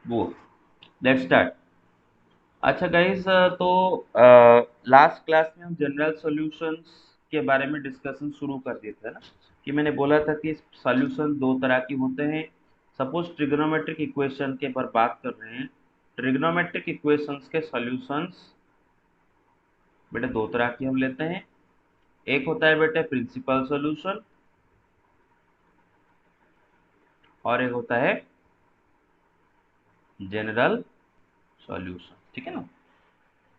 वो let's start. अच्छा guys, तो लास्ट क्लास में हम जनरल सॉल्यूशंस के बारे में डिस्कशन शुरू कर दिए थे ना, कि मैंने बोला था कि सॉल्यूशन दो तरह के होते हैं। सपोज ट्रिग्नोमेट्रिक इक्वेशन के पर बात कर रहे हैं। ट्रिग्नोमेट्रिक इक्वेशंस के सॉल्यूशंस बेटे दो तरह की हम लेते हैं। एक होता है बेटे प्रिंसिपल सॉल्यूशन, और एक होता है जनरल सॉल्यूशन। ठीक है ना।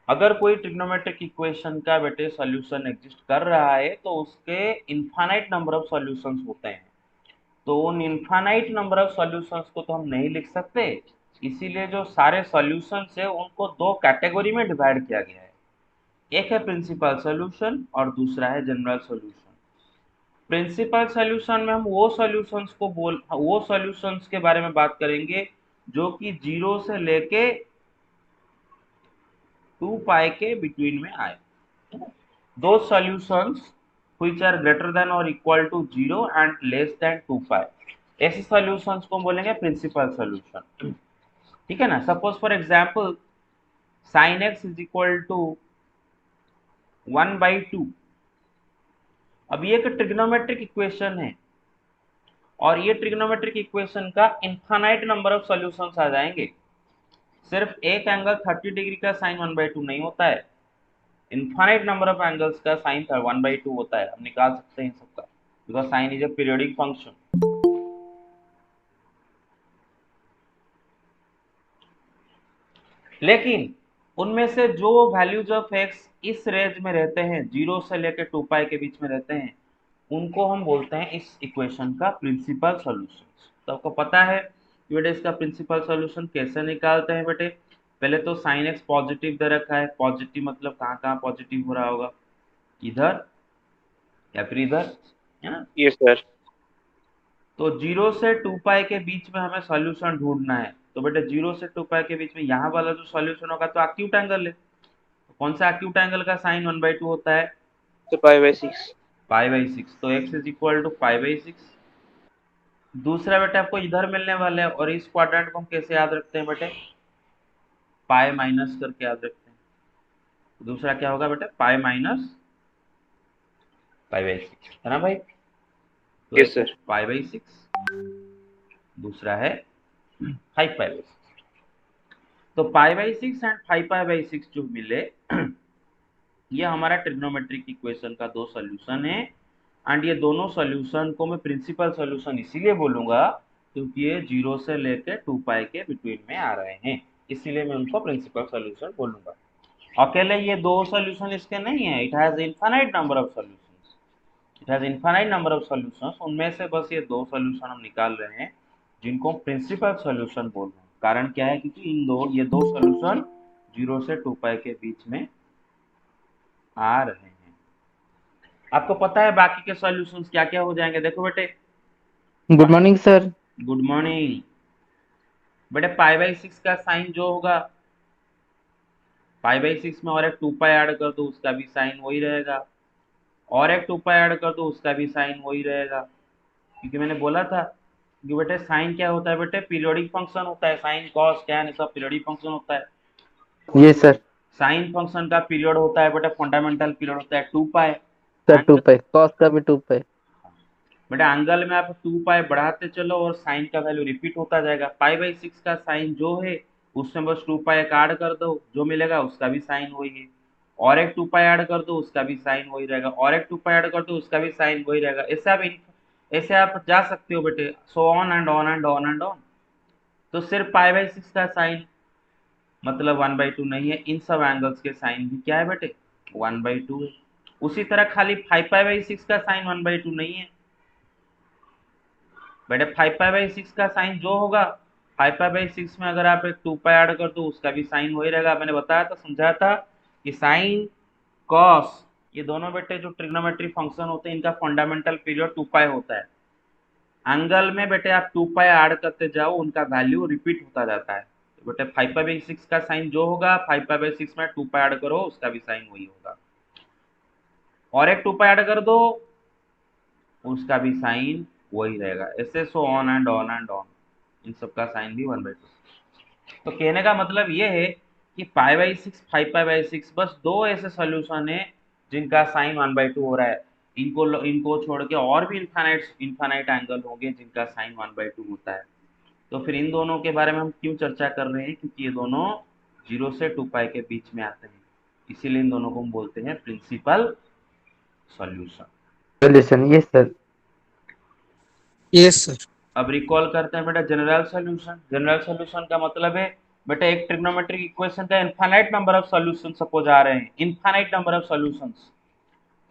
अगर कोई ट्रिग्नोमेट्रिक इक्वेशन का बेटे सॉल्यूशन एग्जिस्ट कर रहा है तो उसके इनफाइनाइट नंबर ऑफ सॉल्यूशंस होते हैं। तो उन इनफाइनाइट नंबर ऑफ सॉल्यूशंस को तो हम नहीं लिख सकते, इसीलिए जो सारे सॉल्यूशंस है उनको दो कैटेगरी में डिवाइड किया गया है। एक है प्रिंसिपल सॉल्यूशन और दूसरा है जनरल सॉल्यूशन। प्रिंसिपल सॉल्यूशन में हम वो सॉल्यूशंस के बारे में बात करेंगे जो कि 0 से लेके 2 पाई के बिटवीन में आए। दो solutions which are greater than or equal to 0 and less than 2 pi, ऐसे सॉल्यूशंस को हम बोलेंगे प्रिंसिपल सॉल्यूशन। ठीक है ना। Suppose for example sin x is equal to 1/2। अब ये एक ट्रिग्नोमेट्रिक इक्वेशन है और ये ट्रिग्नोमेट्रिक इक्वेशन का इनफाइनाइट नंबर ऑफ सॉल्यूशंस आ जाएंगे। सिर्फ एक एंगल 30 डिग्री का साइन 1/2 नहीं होता है, इनफाइनाइट नंबर ऑफ एंगल्स का साइन 1/2 होता है। हम निकाल सकते हैं सबका, because sign is a periodic function. लेकिन उनमें से जो वैल्यूज ऑफ एक्स इस रेंज में रहते हैं, 0 से लेकर 2 पाई के बीच में रहते हैं, उनको हम बोलते हैं इस इक्वेशन का प्रिंसिपल सॉल्यूशन। तो आपको पता है कि बेटे इसका प्रिंसिपल सॉल्यूशन कैसे निकालते हैं। बेटे पहले तो साइन एक्स पॉजिटिव दे रखा है। पॉजिटिव मतलब कहाँ कहाँ पॉजिटिव हो रहा होगा, इधर या फिर इधर, है ना। Yes sir. तो 0 से 2 पाई के बीच में हमें सॉल्यूशन ढूंढना है। तो बेटे 0 से 2 पाई के बीच में यहाँ वाला जो सॉल्यूशन होगा तो एक्यूट एंगल है। तो कौन सा एक्यूट एंगल का साइन 1/2 होता है, तो पाई/6। पाई/6। तो x इज इक्वल टू पाई/6। दूसरा बेटे आपको इधर मिलने वाला है, और इस क्वाड्रेंट को हम कैसे याद रखते हैं बेटे, पाई माइनस करके याद रखते हैं। तो दूसरा क्या होगा बेटे, पाई माइनस पाई/6, है ना भाई। तो यस एक है सर। पाई/6, दूसरा है 5 पाई/6। तो पाई/6 एंड 5 पाई/6 जो मिले ये हमारा ट्रिग्नोमेट्रिक इक्वेशन का दो सॉल्यूशन है। एंड ये दोनों सॉल्यूशन को मैं प्रिंसिपल सॉल्यूशन इसीलिए बोलूंगा क्योंकि ये 0 से लेकर 2 पाई के बिटवीन में आ रहे हैं, इसीलिए मैं उनको प्रिंसिपल सॉल्यूशन बोलूंगा। अकेले ये दो सॉल्यूशन इसके नहीं है, it has infinite number of solutions. It has infinite number of solutions, उनमें से बस ये दो सॉल्यूशन हम निकाल रहे हैं जिनको प्रिंसिपल सॉल्यूशन बोल रहे हैं। कारण क्या है, क्योंकि ये दो सॉल्यूशन 0 से 2 पाई के बीच में आ रहे हैं। आपको पता है बाकी के सॉल्यूशंस क्या क्या हो जाएंगे, देखो बेटे। Good morning sir. Good morning. बेटे पाई/6 का साइन जो होगा, पाई/6 में और एक 2 पाई ऐड कर दो उसका भी साइन वही रहेगा, और एक 2 पाई ऐड कर दो उसका भी साइन वही रहेगा। क्योंकि मैंने बोला था कि बेटे साइन क्या होता है, बेटे पीरियोडिक फंक्शन होता है। साइन कॉस टैन ये सब पीरियोडिक फंक्शन होता है। ये सर। साइन फंक्शन का पीरियड होता है बेटे, फंडामेंटल पीरियड होता है 2 पाई। सर 2 पाई कॉस का भी 2 पाई। बेटा एंगल में आप 2 पाई बढ़ाते चलो और साइन का वैल्यू रिपीट होता जाएगा। पाई/6 का साइन जो है उसमें बस 2 पाई ऐड कर दो, जो मिलेगा उसका भी साइन वही है। और एक 2 पाई ऐड कर दो उसका भी साइन वही रहेगा, और एक 2 पाई ऐड कर दो उसका भी साइन वही रहेगा। ऐसे आप जा सकते हो बेटे, सो on and on and on and on. तो सिर्फ पाई/6 का साइन मतलब 1/2 नहीं है, इन सब एंगल्स के साइन भी क्या है बेटे, 1/2 है। उसी तरह खाली 5 पाई/6 का साइन 1/2 नहीं है बेटे। 5 पाई/6 का साइन जो होगा, 5 पाई/6 में अगर आप एक 2 पाई ऐड कर दो उसका भी साइन वही रहेगा। मैंने बताया था, समझाया था कि साइन कॉस ये दोनों बेटे जो ट्रिग्नोमेट्री फंक्शन होते हैं इनका फंडामेंटल पीरियड 2 पाई होता है। एंगल में बेटे आप 2 पाई ऐड करते जाओ उनका वैल्यू रिपीट होता जाता है। तो बेटे 5 पाई/6 का साइन जो होगा, 5 पाई/6 में 2 पाई ऐड करो उसका भी साइन वही होगा, और एक 2 पाई ऐड कर दो उसका भी साइन वही रहेगा। ऐसे so on and on and on, इन सब का साइन भी 1/2। तो कहने का मतलब ये है कि pi by six, 5 pi by 6 बस दो ऐसे सॉल्यूशन है जिनका साइन 1/2 हो रहा है। इनको छोड़ के और भी इनफाइनाइट इनफाइनाइट एंगल होंगे जिनका साइन 1/2 होता है। तो फिर इन दोनों के बारे में हम क्यों चर्चा कर रहे हैं, क्योंकि ये दोनों 0 से 2 पाई के बीच में आते हैं, इसीलिए इन दोनों को हम बोलते हैं principal solution. Solution, yes sir. Yes sir. अब रिकॉल करते हैं बेटा जनरल सॉल्यूशन। जनरल सॉल्यूशन का मतलब है बेटा एक ट्रिग्नोमेट्रिक इक्वेशन का infinite number of solution suppose आ रहे हैं, इनफाइनाइट नंबर ऑफ सॉल्यूशंस।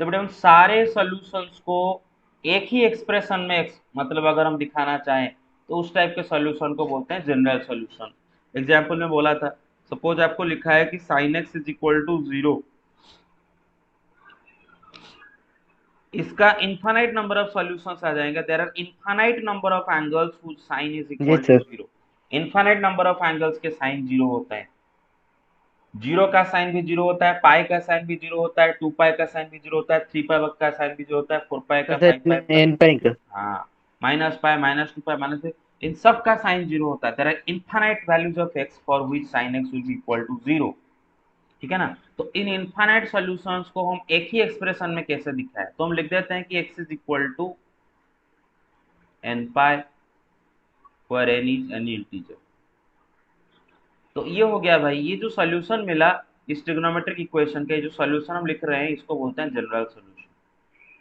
तो बेटा उन सारे सॉल्यूशंस को एक ही एक्सप्रेशन में मतलब अगर हम दिखाना चाहें तो उस टाइप के सॉल्यूशन को बोलते हैं जनरल सॉल्यूशन। एग्जाम्पल में बोला था, सपोज आपको लिखा है कि sin x is equal to 0, इसका इनफाइनाइट नंबर ऑफ सॉल्यूशंस आ जाएंगे। There are infinite number of angles which sine is equal yes to sir. 0। Infinite number of angles के साइन 0 होते हैं। 0 का साइन भी 0 होता है, पाई का साइन भी 0 होता है, 2 पाई का साइन भी 0 होता है, 3 पाई का साइन भी 0 होता है, 4 पाई का, सर 5 पाई का, एन पाई का। हाँ, -पाई, -2 पाई, इन सब का साइन 0 होता है। There are infinite values of x for which sin x will be equal to 0। ठीक है ना। तो इन इनफाइनाइट सॉल्यूशंस को हम एक ही एक्सप्रेशन में कैसे दिखाएं, तो हम लिख देते हैं कि x is equal to n pi for any integer. तो ये हो गया भाई, ये जो सॉल्यूशन मिला इस ट्रिग्नोमेट्रिक इक्वेशन के, जो सॉल्यूशन हम लिख रहे हैं इसको बोलते हैं जनरल सॉल्यूशन।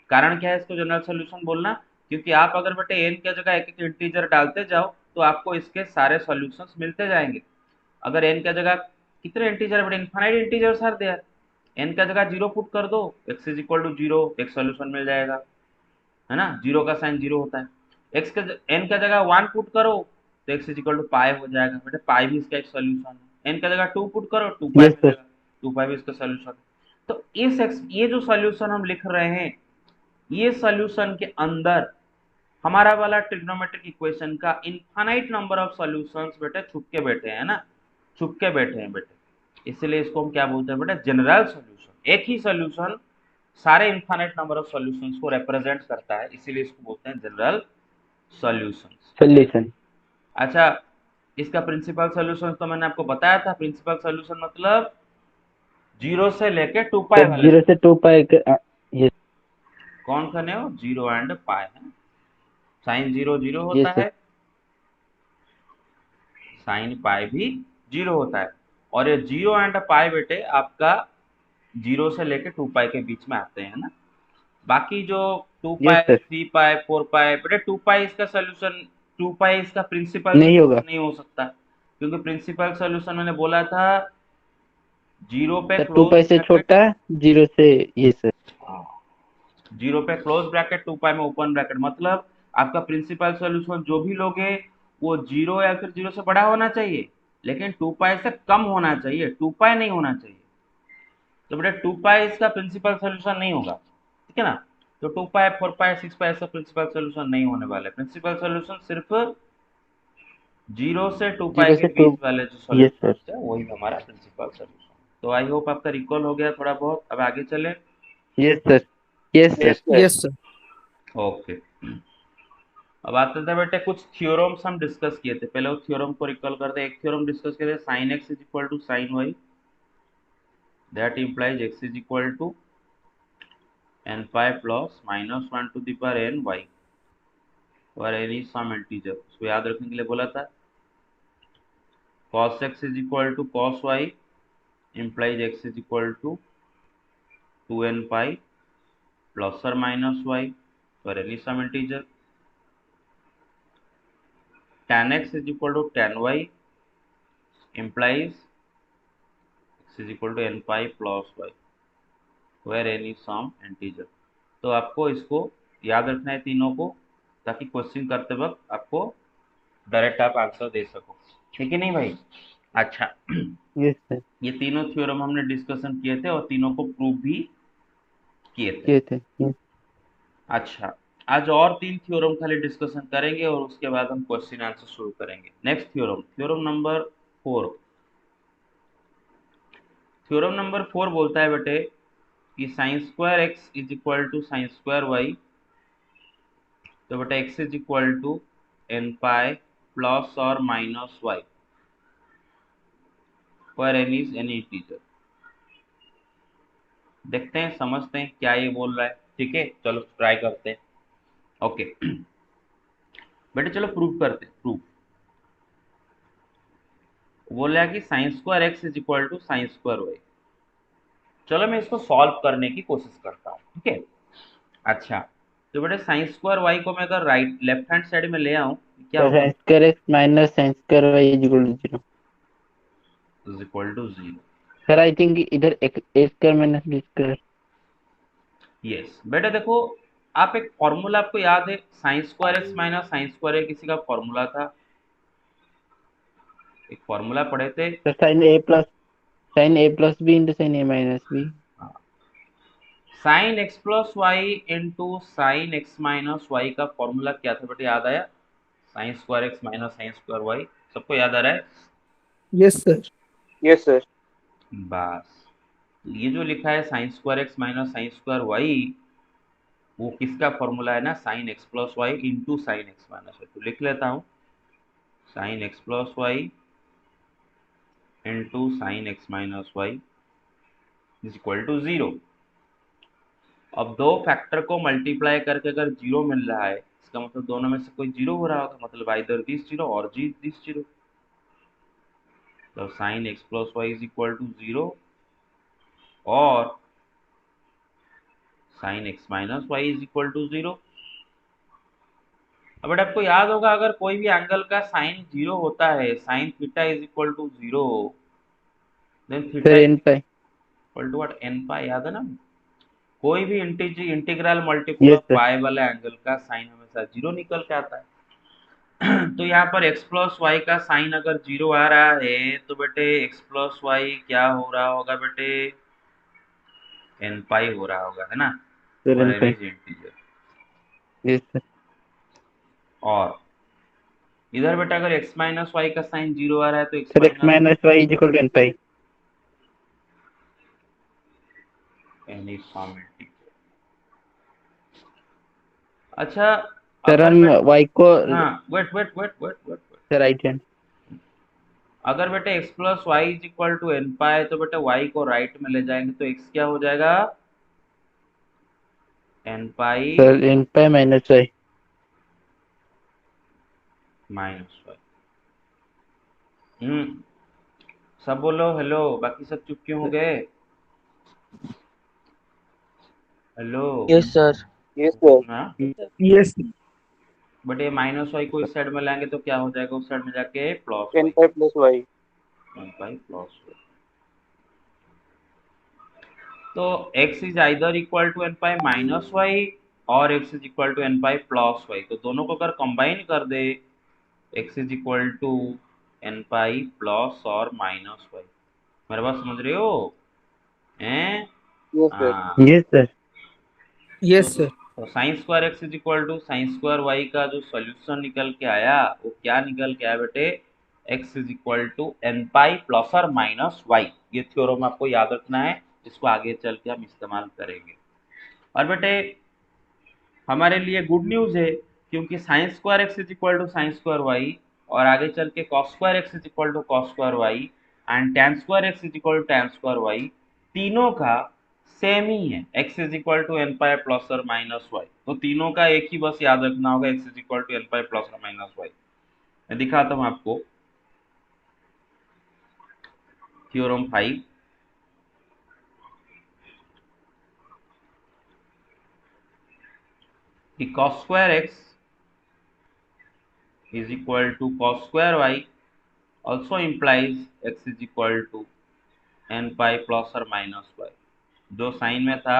कारण क्या है इसको जनरल सॉल्यूशन बोलना, क्योंकि आप अगर बेटे n की जगह एक एक इंटीजर डालते जाओ तो आपको इसके सारे सॉल्यूशंस मिलते जाएंगे। अगर n की जगह कितने इंटीजर बेटे, infinite integers are there, n का जगह 0 पुट कर दो, x इज इक्वल टू 0, एक सॉल्यूशन मिल जाएगा, है ना। 0 का साइन 0 होता है। x का n का जगह 1 पुट करो तो x इज इक्वल टू पाई हो जाएगा, बेटे पाई भी इसका एक सॉल्यूशन है। n का जगह 2 पुट करो 2 पाई यस सर। मिलेगा, 2 पाई भी इसका सॉल्यूशन है। तो ये जो सॉल्यूशन हम लिख रहे हैं, ये सॉल्यूशन के अंदर हमारा वाला ट्रिग्नोमेट्रिक इक्वेशन का इनफाइनाइट नंबर ऑफ सॉल्यूशंस बेटे छुप के बैठे हैं ना, छुप के बैठे हैं बेटे, इसलिए इसको हम क्या बोलते हैं बेटा, जनरल सॉल्यूशन। एक ही सॉल्यूशन सारे इनफाइनाइट नंबर ऑफ सॉल्यूशंस को रिप्रेजेंट करता है, इसीलिए इसको बोलते हैं जनरल सॉल्यूशंस। सॉल्यूशन। अच्छा, इसका प्रिंसिपल सॉल्यूशन तो मैंने आपको बताया था। प्रिंसिपल सॉल्यूशन मतलब 0 से लेके 2 पाई सर वाले 0 से 2 पाई का। यस। कौन खने हो, 0 एंड पाई है। साइन 0 0 होता यस सर। है, साइन पाई भी 0 होता है। और ये 0 एंड पाई बेटे आपका 0 से लेके 2 पाई के बीच में आते हैं ना। बाकी जो 2 यस पाई, सर। 3 पाई, 4 पाई बेटे, 2 पाई इसका सोल्यूशन, 2 पाई इसका प्रिंसिपल नहीं सोल्यूशन होगा नहीं हो सकता, क्योंकि प्रिंसिपल सोल्यूशन मैंने बोला था 0 पे सर। 2 क्लोज पाई से ब्रैकेट, छोटा, 0 से। Yes sir. 0 पे क्लोज ब्रैकेट, 2 पाई में ओपन ब्रैकेट, मतलब आपका प्रिंसिपल सोल्यूशन जो भी लोगे वो 0 या फिर 0 से बड़ा होना चाहिए, लेकिन 2 पाई से कम होना चाहिए, 2 पाई नहीं होना चाहिए। तो बेटा 2 पाई इसका प्रिंसिपल सोल्यूशन नहीं होगा, ठीक है ना। तो 2 पाई, 4 पाई, 6 पाई इसका प्रिंसिपल सोल्यूशन नहीं होने वाला है। प्रिंसिपल सोल्यूशन सिर्फ 0 से 2 पाई 0 के से 2। बीच वाले जो यस सॉल्यूशन सर। है वही हमारा प्रिंसिपल सोल्यूशन। तो आई होप आपका रिकॉल हो गया थोड़ा बहुत। अब आगे चले। Yes sir. Yes sir. Yes sir. Okay, अब आते थे बेटे कुछ थ्योरम्स हम डिस्कस किए थे। पहले वो थ्योरम को रिकॉल करते हैं। एक थ्योरम डिस्कस किए थे, sine x is equal to sine y, that implies x is equal to n pi plus -1 to the power n y और एनी सम इंटीजर। उसको याद रखने के लिए बोला था। cos x is equal to cos y implies x is equal to 2n pi plus or minus y for any some integer। tan x is equal to tan y implies x is equal to n pi plus y where any some integer। तो आपको इसको याद रखना है तीनों को, ताकि question करते वक्त आपको डायरेक्ट आप आंसर दे सको, ठीक है नहीं भाई। अच्छा, यस सर। ये तीनों थ्योरम हमने डिस्कशन किए थे और तीनों को प्रूव भी किए थे। ये थे। यस। अच्छा, आज और 3 थ्योरम खाली डिस्कशन करेंगे और उसके बाद हम क्वेश्चन आंसर शुरू करेंगे। Next theorem, theorem number 4। Theorem number 4 बोलता है बेटे कि sine square x is equal to sine square y. तो बेटा x is equal to n pi plus और माइनस वाई पर एन इज एनी इंटीजर। देखते हैं, समझते हैं क्या ये बोल रहा है। ठीक है, चलो ट्राई करते हैं। ओके बेटे चलो प्रूव करते हैं। प्रूव बोल रहा है कि sine square x is equal to sine square y. चलो मैं इसको सॉल्व करने की कोशिश करता हूँ। ठीक है, अच्छा तो बेटे साइन स्क्वायर वाई को मैं अगर राइट लेफ्ट हैंड साइड में ले आऊँ क्या सर होगा? Sine square x minus sine square y is equal to 0। Is equal to 0। Sir I think इधर एक a square minus b square. Yes बेटा देखो, आप एक फॉर्मूला आपको याद है, sine square x minus sine square a किसी का फॉर्मूला था, एक फॉर्मूला पढ़े थे। Sir sine a plus b into sine a minus b. Sine x plus y into sine x minus y का फॉर्मूला क्या था बेटा, याद आया? Sine square x minus sine square y, सबको याद आ रहा है? Yes sir. Yes sir. बस ये जो लिखा है sine square x minus sine square y, वो किसका फॉर्मूला है ना, sine x plus y into sine x minus y. तो लिख लेता हूँ, sine x plus y into sine x minus y is equal to 0। अब दो फैक्टर को मल्टीप्लाई करके अगर 0 मिल रहा है, इसका मतलब दोनों में से कोई 0 हो रहा होगा, मतलब आइदर दिस 0 और जी दिस 0। तो sine x plus y is equal to 0 और sine x minus y is equal to 0। अब बेटा आपको याद होगा, अगर कोई भी एंगल का साइन 0 होता है, sine theta is equal to 0, then theta sir is n pi. Equal to what, n pi. याद है ना? कोई भी integral multiple yes of sir. Pi वाले एंगल का साइन हमेशा 0 निकल के आता है। तो यहाँ पर x प्लस वाई का साइन अगर 0 आ रहा है, तो बेटे x प्लस वाई क्या हो रहा होगा बेटे, एन पाई हो रहा होगा, है ना? सर और n n pi. Is integer. Yes sir. और इधर बेटा अगर x माइनस वाई का साइन 0 आ रहा है, तो x sir x minus minus y is equal to n pi. N is some integer. अच्छा सर अगर हम बेट वाई को। हाँ वेट। Sir right hand. अगर बेटे x plus y is equal to n pi, तो बेटे y को राइट में ले जाएंगे तो x क्या हो जाएगा, n pi sir n pi minus y. Minus y. सब बोलो हेलो, बाकी सब चुप क्यों हो गए? Hello. Yes sir. Yes sir. हाँ, यस। बट ये माइनस वाई को इस साइड में लाएंगे तो क्या हो जाएगा, उस साइड में जाके plus n y, pi plus y. N pi plus y. तो x is either equal to n pi minus y और x is equal to n pi plus y. तो दोनों को अगर कंबाइन कर दे, x is equal to n pi plus और minus y. मेरे बात समझ रहे हो? हैं? यस हाँ। सर। Yes sir. तो, यस सर। तो sine square x is equal to sine square y का जो सॉल्यूशन निकल के आया, वो क्या निकल के आया बेटे, x is equal to n pi plus और माइनस वाई। ये थ्योरम आपको याद रखना है, इसको आगे चल के हम इस्तेमाल करेंगे। और बेटे हमारे लिए गुड न्यूज है, क्योंकि sine square x is equal to sine square y और आगे चल के cos square x is equal to cos square y and tan square x is equal to tan square y, तीनों का सेम ही है, x is equal to n pi plus और minus y. तो तीनों का एक ही बस याद रखना होगा, x is equal to n pi plus और माइनस वाई। मैं दिखाता हूँ आपको थ्योरम 5। कि cos square x is equal to cos square y also implies x is equal to n pi plus or minus y। जो sign में था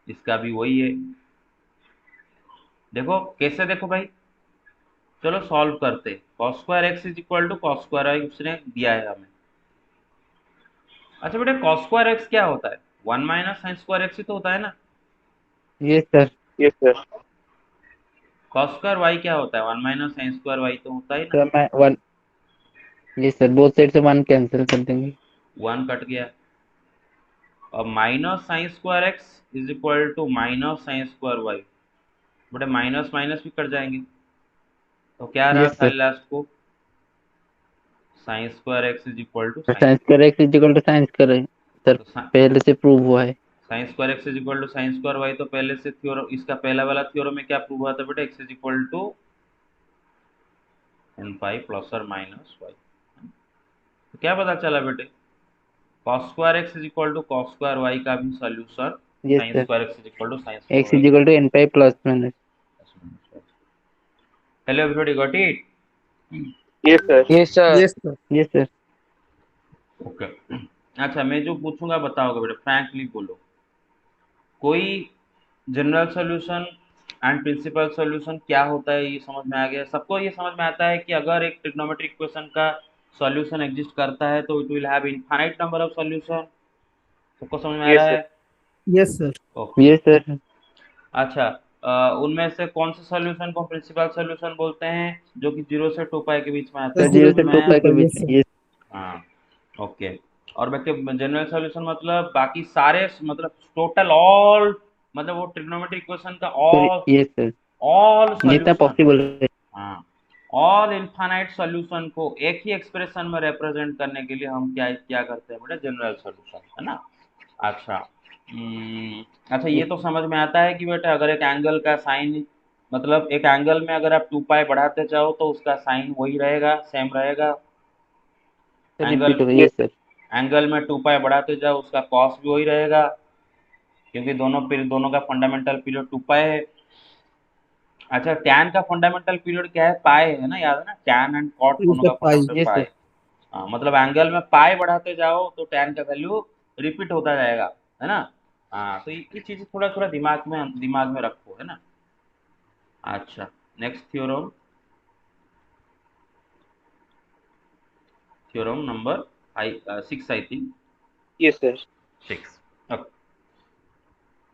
इसका भी वही है। देखो कैसे, देखो भाई, चलो सॉल्व करते। cos square x is equal to cos square y उसने दिया है हमें। अच्छा बेटे cos स्क्वायर x क्या होता है, 1 माइनस साइन स्क्वायर x ही तो होता है ना। Yes sir. Yes sir. cos square y क्या होता है, 1 माइनस साइन स्क्वायर y तो होता ही ना। सर मैं one. Yes sir, both side से वन कैंसिल कर देंगे। 1 कट गया। अब minus sine square x is equal to minus sine square y, बेटे माइनस माइनस भी कट जाएंगे। तो क्या रहा यस सर। साइन लास्ट को, sine square x is equal to sine square x is equal to sine square sir पहले से prove हुआ है। Sine square x is equal to sine square y, तो पहले से थ्योरम, इसका पहला वाला थ्योरम में क्या प्रूव हुआ था बेटा, x is equal to n pi plus और माइनस वाई। तो क्या पता चला बेटे, cos square x is equal to cos square y का भी solution yes sin sir square x is equal to sin x square is equal to n pi plus minus. Y. Hello everybody, got it? Yes, sir. Yes sir Yes, sir. Yes sir. Okay. अच्छा, मैं जो पूछूंगा बताओगे बेटा, frankly बोलो, कोई general solution and principal solution क्या होता है, ये समझ में आ गया सबको? ये समझ में आता है कि अगर एक ट्रिग्नोमेट्रिक इक्वेशन का सॉल्यूशन एग्जिस्ट करता है तो it will have infinite number of solution. सबको समझ में आ Yes, रहा sir. है? Yes, sir. Okay. Yes sir अच्छा, उनमें से कौन से सॉल्यूशन को प्रिंसिपल सॉल्यूशन बोलते हैं, जो कि 0 से 2 पाई के बीच में आता सर है? जीरो समझ से में टू आया? पाई के बीच Yes, में। sir. यस हाँ, ओके। और बाकी जनरल सॉल्यूशन मतलब बाकी सारे, मतलब टोटल ऑल, मतलब वो ट्रिग्नोमेट्रिक इक्वेशन का sir all, yes sir all जितना सॉल्यूशन, पॉसिबल है। हाँ, ऑल इनफाइनाइट सॉल्यूशन को एक ही एक्सप्रेशन में रिप्रेजेंट करने के लिए हम क्या क्या करते हैं बेटा, जनरल सॉल्यूशन, है ना? अच्छा, अच्छा, ये तो समझ में आता है कि बेटा अगर एक एंगल का साइन, मतलब एक एंगल में अगर आप 2 पाई बढ़ाते जाओ तो उसका साइन वही रहेगा, सेम रहेगा। सर एंगल रिपीट होगा। Yes, yes sir. Sir angle में 2 पाई बढ़ाते जाओ उसका कॉस भी वही रहेगा, क्योंकि दोनों का फंडामेंटल पीरियड 2 पाई है। अच्छा, टैन का फंडामेंटल पीरियड क्या है, पाई है ना, याद है ना, टैन एंड कॉट Yes, दोनों sir. का Pi. फंडामेंटल यस पाई। सर हाँ, मतलब एंगल में पाई बढ़ाते जाओ तो टैन का वैल्यू रिपीट होता जाएगा, है ना? हाँ, तो ये चीज थोड़ा थोड़ा दिमाग में रखो, है ना? अच्छा, next theorem, theorem number 6 I think, Yes, sir. 6।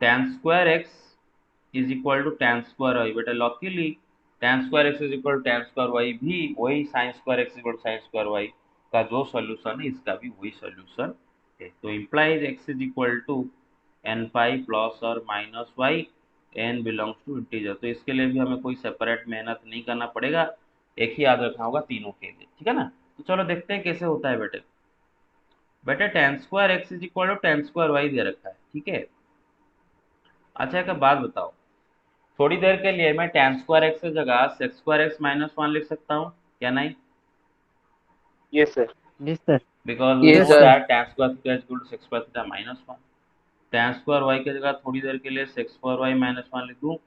tan square x is equal to tan square y. बेटा luckily tan square x is equal to tan square y भी वही sin square x equal to sin square y का जो solution है, इसका भी वही solution है। तो implies x is equal to n pi plus और minus y, n belongs to integer. तो इसके लिए भी हमें कोई सेपरेट मेहनत नहीं करना पड़ेगा, एक ही याद रखना होगा तीनों के लिए, ठीक है ना? तो चलो देखते हैं कैसे होता है बेटे। बेटे tan square x is equal to tan square y दे रखा है, ठीक है? अच्छा, एक बात बताओ, थोड़ी देर के लिए मैं tan स्क्वायर एक्स की जगह सेक्स स्क्वायर एक्स माइनस 1 लिख सकता हूँ क्या नहीं? Yes, sir. Yes sir because we Yes, no Yes, sir. sir. That tan square theta is equal to sec square theta minus 1। tan square y की जगह थोड़ी देर के लिए सेक्स स्क्वायर वाई माइनस 1 लिख दूँ।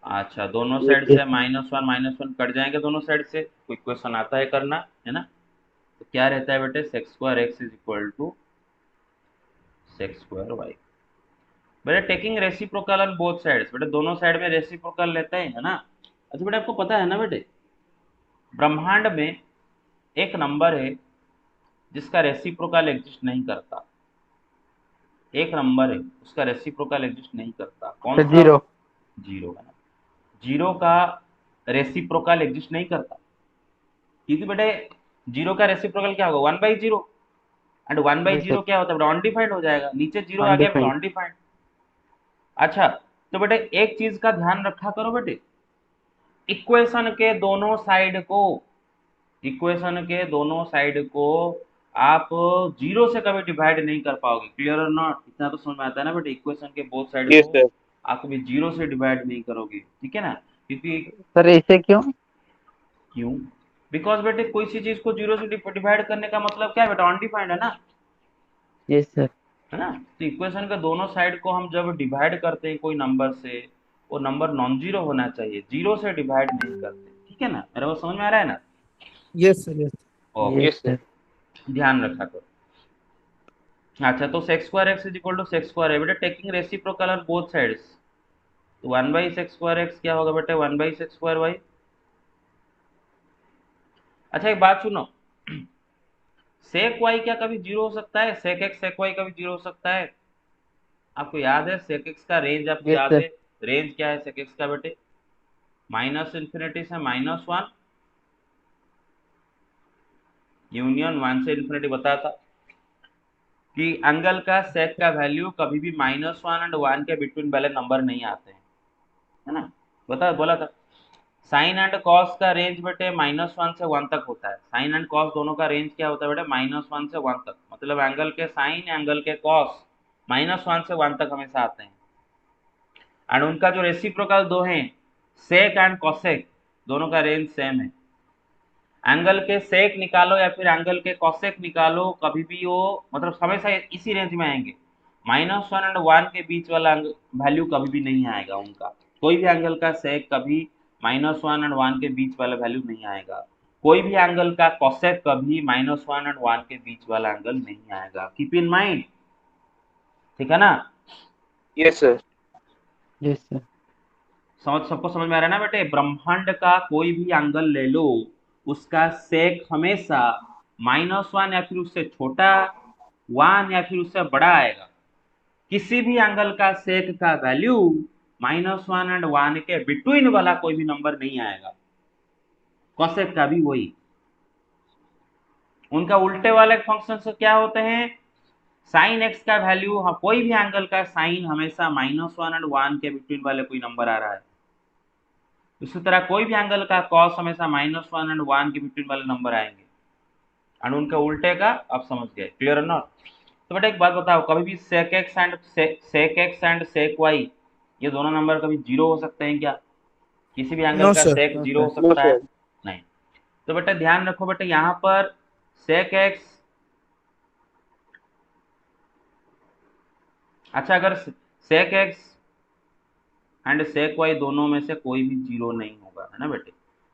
अच्छा, दोनों Yes, साइड sir. से माइनस वन कट जाएंगे, दोनों साइड से। कोई क्वेश्चन आता है करना, है ना? तो क्या रहता है बेटे, sec square x is equal to sec square y. बेटा taking reciprocal on both sides, बेटा दोनों साइड में रेसिप्रोकल लेते हैं, है ना? अच्छा बेटा, आपको पता है ना बेटे, ब्रह्मांड में एक नंबर है जिसका रेसिप्रोकल एग्जिस्ट नहीं करता। एक नंबर है उसका रेसिप्रोकल एग्जिस्ट नहीं करता, कौन सर सा? जीरो। जीरो, है ना? जीरो का रेसिप्रोकल एग्जिस्ट नहीं करता, क्योंकि बेटे जीरो का रेसिप्रोकल क्या होगा, 1/0, एंड 1/0 यस क्या होता है, अनडिफाइंड हो जाएगा, नीचे जीरो सर आ गया बेटा, अनडिफाइंड। अनडिफाइंड। अच्छा, तो बेटे एक चीज का ध्यान रखा करो बेटे, इक्वेशन के दोनों साइड को, इक्वेशन के दोनों साइड को आप जीरो से कभी डिवाइड नहीं कर पाओगे, क्लियर और नॉट? इतना तो समझ में आता है ना बेटे, इक्वेशन के बोथ साइड Yes, को sir. आप कभी जीरो से डिवाइड नहीं करोगे, ठीक है ना? क्योंकि सर ऐसे क्यों? क्यों? बिकॉज बेटे कोई सी चीज को जीरो से डिवाइड करने का मतलब क्या है बेटा, अनडिफाइंड है ना, यस सर है ना? तो इक्वेशन के दोनों साइड को हम जब डिवाइड करते हैं कोई नंबर से, वो नंबर नॉन जीरो होना चाहिए, जीरो से डिवाइड नहीं करते, ठीक है ना? मेरे को समझ में आ रहा है ना? Yes, sir. Yes. Okay, yes Yes, sir. Sir ध्यान रखा करो। अच्छा, तो sec square x is equal to sec square है बेटा, taking reciprocal on both sides, तो 1/सेक्स स्क्वायर एक्स क्या होगा बेटा, 1/सेक्स स्क्वायर वाई। अच्छा, एक बात सुनो, सेक वाई क्या कभी जीरो हो सकता है? सेक एक्स सेक वाई कभी जीरो हो सकता है? आपको याद है सेक एक्स का रेंज, आपको यस याद सर है रेंज क्या है सेक एक्स का बेटे? माइनस इन्फिनिटी से -1, यूनियन 1 से इन्फिनिटी। बताया था कि एंगल का सेक का वैल्यू कभी भी -1 एंड 1 के बिटवीन वाले नंबर नहीं आते हैं, है ना? बोला था। साइन एंड कॉस का रेंज बेटे -1 से 1 तक होता है। साइन एंड कॉस दोनों का रेंज क्या होता है बेटे? -1 से 1 तक। मतलब एंगल के साइन एंगल के कॉस -1 से 1 तक हमेशा आते हैं। एंड उनका जो रेसिप्रोकल दो हैं, सेक एंड कॉसेक, दोनों का रेंज सेम है। एंगल के सेक निकालो या फिर एंगल के कॉसेक निकालो, कभी भी वो मतलब हमेशा इसी रेंज में आएंगे। -1 एंड 1 के बीच वाला वैल्यू कभी भी नहीं आएगा उनका। कोई भी एंगल का सेक कभी -1 एंड 1 के बीच वाला वैल्यू नहीं आएगा। कोई भी एंगल का कॉसेक कभी -1 एंड 1 के बीच वाला एंगल नहीं आएगा। कीप इन माइंड, ठीक है ना? Yes, sir. Yes sir. सबको समझ में आ रहा है ना बेटे? ब्रह्मांड का कोई भी एंगल ले लो, उसका सेक हमेशा -1 या फिर उससे छोटा, 1 या फिर उससे बड़ा आएगा। किसी भी एंगल का सेक का वैल्यू -1 एंड 1 के बिटवीन वाला कोई भी नंबर नहीं आएगा। कॉसेक का भी वही। उनका उल्टे वाले फंक्शन से क्या होते हैं? साइन एक्स का वैल्यू, हाँ, कोई भी एंगल का साइन हमेशा -1 एंड 1 के बिटवीन वाले कोई नंबर आ रहा है। इसी तरह कोई भी एंगल का कॉस हमेशा -1 एंड 1 के बिटवीन वाले नंबर आएंगे। एंड उनके उल्टे का आप समझ गए। क्लियर है नॉट? तो बेटा एक बात बताओ, कभी भी sec x and sec y, ये दोनों नंबर कभी जीरो हो सकते हैं क्या? किसी भी एंगल No, का sir. सेक नो जीरो हो सर। No, सकता है? sir. नहीं। तो बेटा ध्यान रखो बेटा, यहाँ पर सेक एक्स, अच्छा अगर sec x and sec y दोनों में से कोई भी जीरो नहीं होगा, है ना बेटे?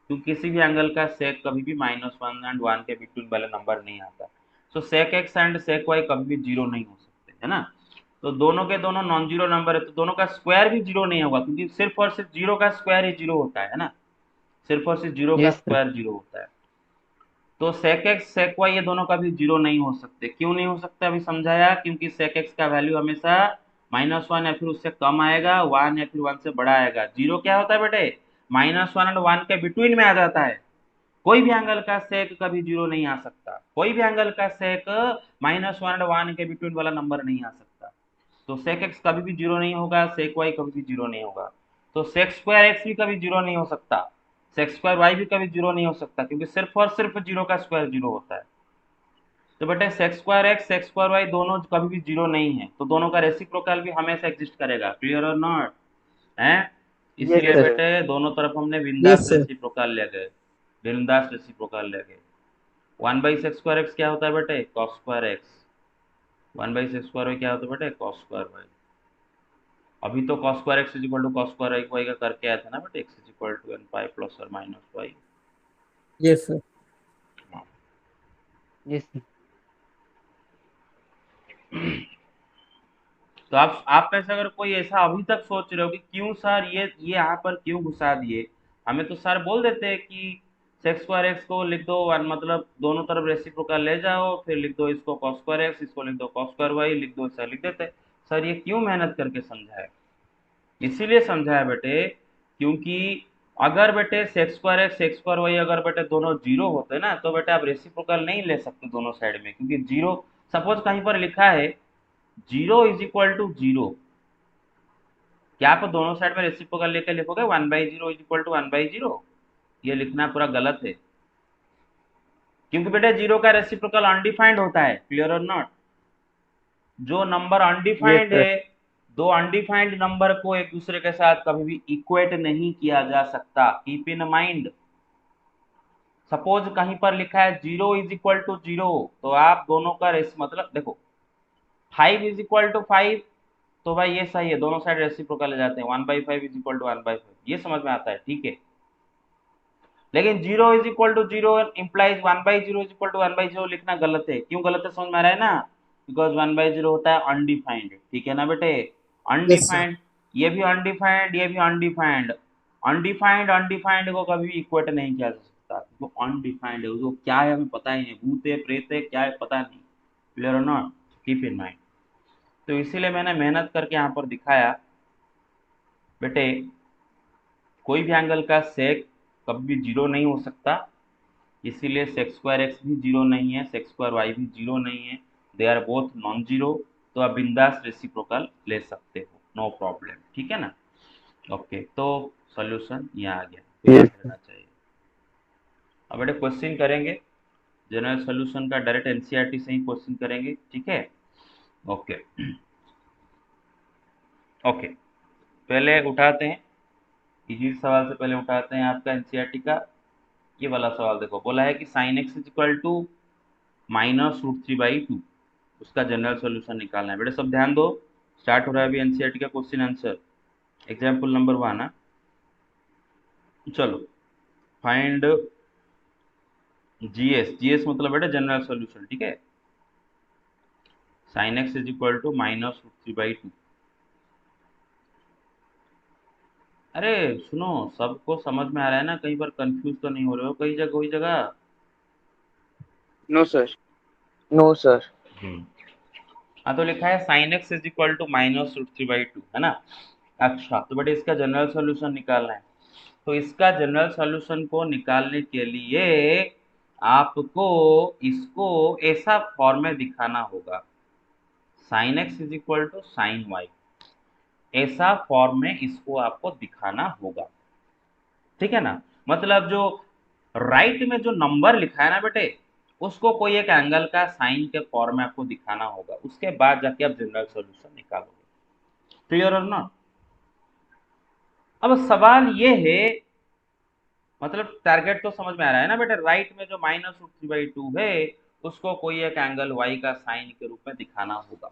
क्योंकि किसी भी एंगल का सेक कभी भी -1 एंड 1 के बिटवीन वाला नंबर नहीं आता। So sec x and sec y कभी भी जीरो नहीं हो सकते, है ना? तो दोनों के दोनों नॉन जीरो नंबर है, तो दोनों का स्क्वायर भी जीरो नहीं होगा, क्योंकि सिर्फ और सिर्फ जीरो का स्क्वायर ही जीरो होता है ना? सिर्फ और सिर्फ जीरो का यस सर। स्क्वायर जीरो होता है। तो सेक एक्स सेक वाई ये दोनों कभी जीरो नहीं हो सकते। क्यों नहीं हो सकते अभी समझाया, क्योंकि सेक एक्स का वैल्यू हमेशा -1 या फिर उससे कम आएगा, 1 या फिर 1 से बड़ा आएगा। जीरो क्या होता है बेटे? -1 एंड 1 के बिटवीन में आ जाता है। कोई भी एंगल का सेक कभी जीरो नहीं आ सकता। कोई भी एंगल का सेक -1 एंड 1 के बिटवीन वाला नंबर नहीं आ सकता। तो सेक एक्स कभी भी जीरो नहीं होगा, सेक वाई कभी भी जीरो नहीं होगा। तो सेक स्क्वायर एक्स भी कभी जीरो नहीं हो सकता, सेक स्क्वायर वाई भी कभी जीरो नहीं हो सकता, क्योंकि सिर्फ और सिर्फ जीरो का स्क्वायर जीरो होता है। तो बेटे sec square x sec square y दोनों कभी भी जीरो नहीं है, तो दोनों का रेसिप्रोकल भी हमेशा एग्जिस्ट करेगा। क्लियर और नॉट है? Yes, इसीलिए sir. बेटे दोनों तरफ हमने Yes, बिंदास sir. रेसिप्रोकल ले गए। बिंदास रेसिप्रोकल ले गए। 1/सेक स्क्वायर एक्स क्या होता है बेटे? Cos square x. 1/सेक स्क्वायर वाई क्या होता है बेटे? Cos square y. अभी तो cos square x is equal to cos square y का करके आया था ना बेटे, x is equal to n pi plus और minus y. Yes, sir. Yes sir. तो आप में से अगर कोई ऐसा अभी तक सोच रहे हो कि क्यों सर ये यहाँ पर क्यों घुसा दिए, हमें तो सर बोल देते हैं कि सेक्स स्क्वायर एक्स को लिख दो मतलब दोनों तरफ रेसिप्रोकल ले जाओ, फिर लिख दो इसको cos स्क्वायर एक्स, इसको लिख दो cos स्क्वायर वाई, लिख दो, ऐसा लिख देते। सर ये क्यों मेहनत करके समझाए? इसीलिए समझाया बेटे, क्योंकि अगर बेटे sec square x sec square y अगर बेटे दोनों जीरो होते ना, तो बेटे आप रेसिप्रोकल नहीं ले सकते दोनों साइड में, क्योंकि जीरो, सपोज कहीं पर लिखा है 0 = 0, क्या आप दोनों साइड में रेसिप्रोकल लेके लिखोगे 1/0 = 1/0? ये लिखना पूरा गलत है, क्योंकि बेटे जीरो का रेसिप्रोकल अनडिफाइंड होता है। क्लियर और नॉट? जो नंबर यस अनडिफाइंड सर। है, दो अनडिफाइंड नंबर को एक दूसरे के साथ कभी भी इक्वेट नहीं किया जा सकता। Keep in mind. सपोज कहीं पर लिखा है 0 = 0, तो आप दोनों का रेस मतलब देखो 5 = 5, तो भाई ये सही है, दोनों साइड रेसिप्रोकल ले जाते हैं। 1/5 = 1/5, ये समझ में आता है, ठीक है। लेकिन 0 = 0 इम्प्लाइज 1/0 = 1/0 लिखना गलत है। क्यों गलत है समझ में आ रहा है ना? बिकॉज 1/0 होता है अनडिफाइंड, ठीक है ना बेटे? Yes, sir. अनडिफाइंड, ये भी अनडिफाइंड, ये भी अनडिफाइंड। अनडिफाइंड अनडिफाइंड को कभी इक्वेट नहीं किया जा सकता, वो अनडिफाइंड है, वो क्या है हमें पता ही नहीं, भूत है प्रेत है क्या है पता नहीं। क्लियर और नॉट? Keep in mind. तो इसीलिए मैंने मेहनत करके यहाँ पर दिखाया बेटे, कोई भी एंगल का सेक कभी भी जीरो नहीं हो सकता, इसीलिए सेक्स स्क्वायर एक्स भी जीरो नहीं है, सेक्स स्क्वायर वाई भी जीरो नहीं है, they are both non zero. तो आप बिंदास रेसिप्रोकल ले सकते हो, नो प्रॉब्लम, ठीक है ना? ओके, तो सॉल्यूशन यहाँ आ गया। आपको याद Yes, रहना चाहिए। अब बेटे क्वेश्चन करेंगे, जनरल सोल्यूशन का डायरेक्ट एनसीईआरटी से ही क्वेश्चन करेंगे, ठीक है। ओके ओके, पहले उठाते हैं इजी सवाल से, पहले उठाते हैं आपका एनसीईआरटी का ये वाला सवाल। देखो बोला है कि sine x is equal to -√3/2, उसका जनरल सॉल्यूशन निकालना है। बेटा सब ध्यान दो, स्टार्ट हो रहा है अभी एनसीईआरटी का क्वेश्चन आंसर। एग्जाम्पल नंबर 1 है, चलो फाइंड जीएस मतलब बेटा जनरल सॉल्यूशन, ठीक है। Sine x is equal to -√3/2। अरे सुनो, सबको समझ में आ रहा है ना, कहीं पर कंफ्यूज तो नहीं हो रहे हो कई जगह वही जगह? No, sir. No, sir. हाँ तो लिखा है sine x is equal to -√3/2, है ना। अच्छा तो बेटा इसका जनरल सॉल्यूशन निकालना है। तो इसका जनरल सॉल्यूशन को निकालने के लिए आपको इसको ऐसा फॉर्म में दिखाना होगा, sine x is equal to sine y, ऐसा फॉर्म में इसको आपको दिखाना होगा, ठीक है ना। मतलब जो राइट में जो नंबर लिखा है ना बेटे, उसको कोई एक एंगल का साइन के फॉर्म में आपको दिखाना होगा, उसके बाद जाके आप जनरल सॉल्यूशन निकालोगे। क्लियर और नॉट? अब सवाल ये है, मतलब टारगेट तो समझ में आ रहा है ना बेटे, राइट में जो -√3/2 है उसको कोई एक एंगल y का साइन के रूप में दिखाना होगा।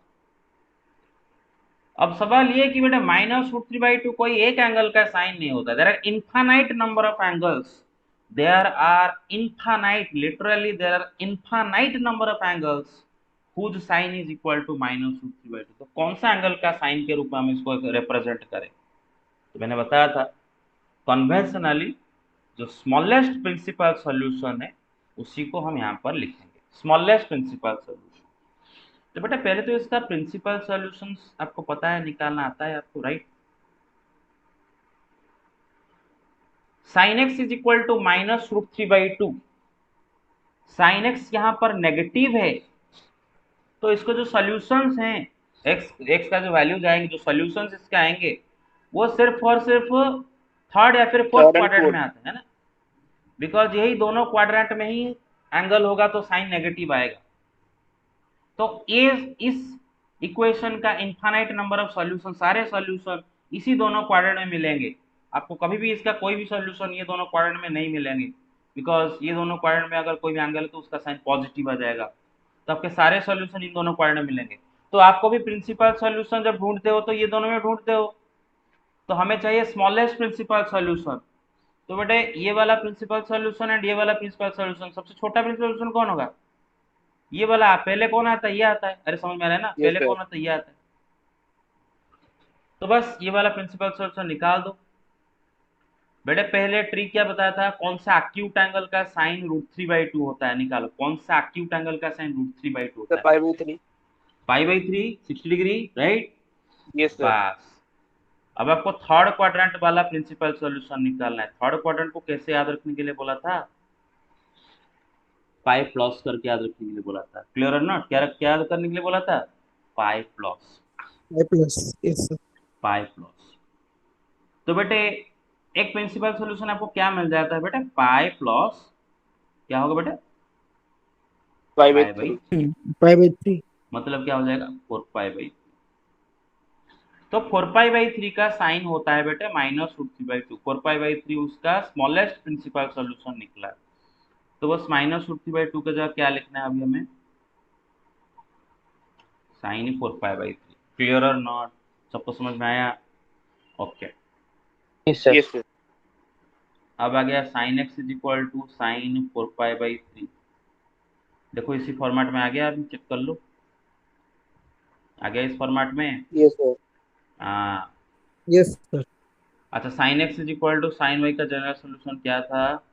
अब सवाल ये है कि बेटा -√3/2 कोई एक एंगल का साइन नहीं होता, there are infinite number of angles, there are infinite, literally there are infinite number of angles whose sine is equal to -√3/2। तो कौन सा एंगल का साइन के रूप में हम इसको रिप्रेजेंट करें? तो मैंने बताया था कन्वेंशनली जो स्मॉलेस्ट प्रिंसिपल सॉल्यूशन है उसी को हम यहाँ पर लिखेंगे, स्मॉलेस्ट प्रिंसिपल सॉल्यूशन। तो बेटा पहले तो इसका प्रिंसिपल सॉल्यूशंस आपको पता है, निकालना आता है आपको, right. Sine x is equal to -√3/2, sine x यहाँ पर नेगेटिव है, तो इसको जो सॉल्यूशंस हैं, एक्स का जो वैल्यूज आएंगे, जो सॉल्यूशंस इसके आएंगे, वो सिर्फ और सिर्फ थर्ड या फिर fourth Third and quadrant fourth. में आते हैं ना, बिकॉज यही दोनों क्वाड्रेंट में ही एंगल होगा तो साइन नेगेटिव आएगा। तो इस इक्वेशन का इनफाइनाइट नंबर ऑफ सॉल्यूशन, सारे सॉल्यूशन इसी दोनों क्वाड्रेंट में मिलेंगे। आपको कभी भी इसका कोई भी सॉल्यूशन ये दोनों क्वाड्रेंट में नहीं मिलेंगे, बिकॉज ये दोनों क्वाड्रेंट में अगर कोई भी एंगल है तो उसका साइन पॉजिटिव आ जाएगा। तो आपके सारे सॉल्यूशन इन दोनों क्वाड्रेंट में मिलेंगे। तो आपको भी प्रिंसिपल सॉल्यूशन जब ढूंढते हो तो ये दोनों में ढूंढते हो, तो हमें चाहिए स्मॉलेस्ट प्रिंसिपल सॉल्यूशन। तो बेटे ये वाला प्रिंसिपल सॉल्यूशन एंड ये वाला प्रिंसिपल सॉल्यूशन, सबसे छोटा प्रिंसिपल सॉल्यूशन कौन होगा? ये वाला। पहले कौन आता है? ये आता है। अरे समझ में आ रहा है ना, Yes, पहले sir. कौन आता है? ये आता है। तो बस ये वाला प्रिंसिपल सॉल्यूशन निकाल दो। बेटे पहले ट्रिक क्या बताया था, कौन सा एक्यूट एंगल का साइन √3/2 होता है, निकालो कौन सा एक्यूट एंगल का साइन √3/2 The होता है। pi/3. π/3 60 degree, right. Yes, sir. बस अब आपको थर्ड क्वाड्रेंट वाला प्रिंसिपल सॉल्यूशन निकालना है। थर्ड क्वाड्रेंट को कैसे याद रखने के लिए बोला था? पाई प्लस करके याद रखने के लिए बोला था। क्लियर और नॉट? क्या याद करने के लिए बोला था? Pi plus, I plus. Yes, sir. Pi plus. तो बेटे एक प्रिंसिपल सॉल्यूशन आपको क्या मिल जाता है बेटे? पाई प्लस क्या होगा बेटे? Pi by, Pi/3. Pi/3. मतलब क्या हो जाएगा? 4π/3। तो 4π/3 का साइन होता है बेटे -√3/2। 4π/3 उसका स्मॉलेस्ट प्रिंसिपल सॉल्यूशन निकला। तो बस -√3/2 का जगह क्या लिखना है अभी हमें? साइन 4π/3। क्लियर और नॉट? सबको समझ में आया? Okay. Yes, sir. Yes, sir. अब आ गया sine x is equal to sine 4π/3। देखो इसी फॉर्मेट में आ गया, अभी चेक कर लो, आ गया इस फॉर्मेट में। Yes, sir. हाँ Yes, sir. अच्छा, sine x is equal to sine y का जनरल सोल्यूशन क्या था?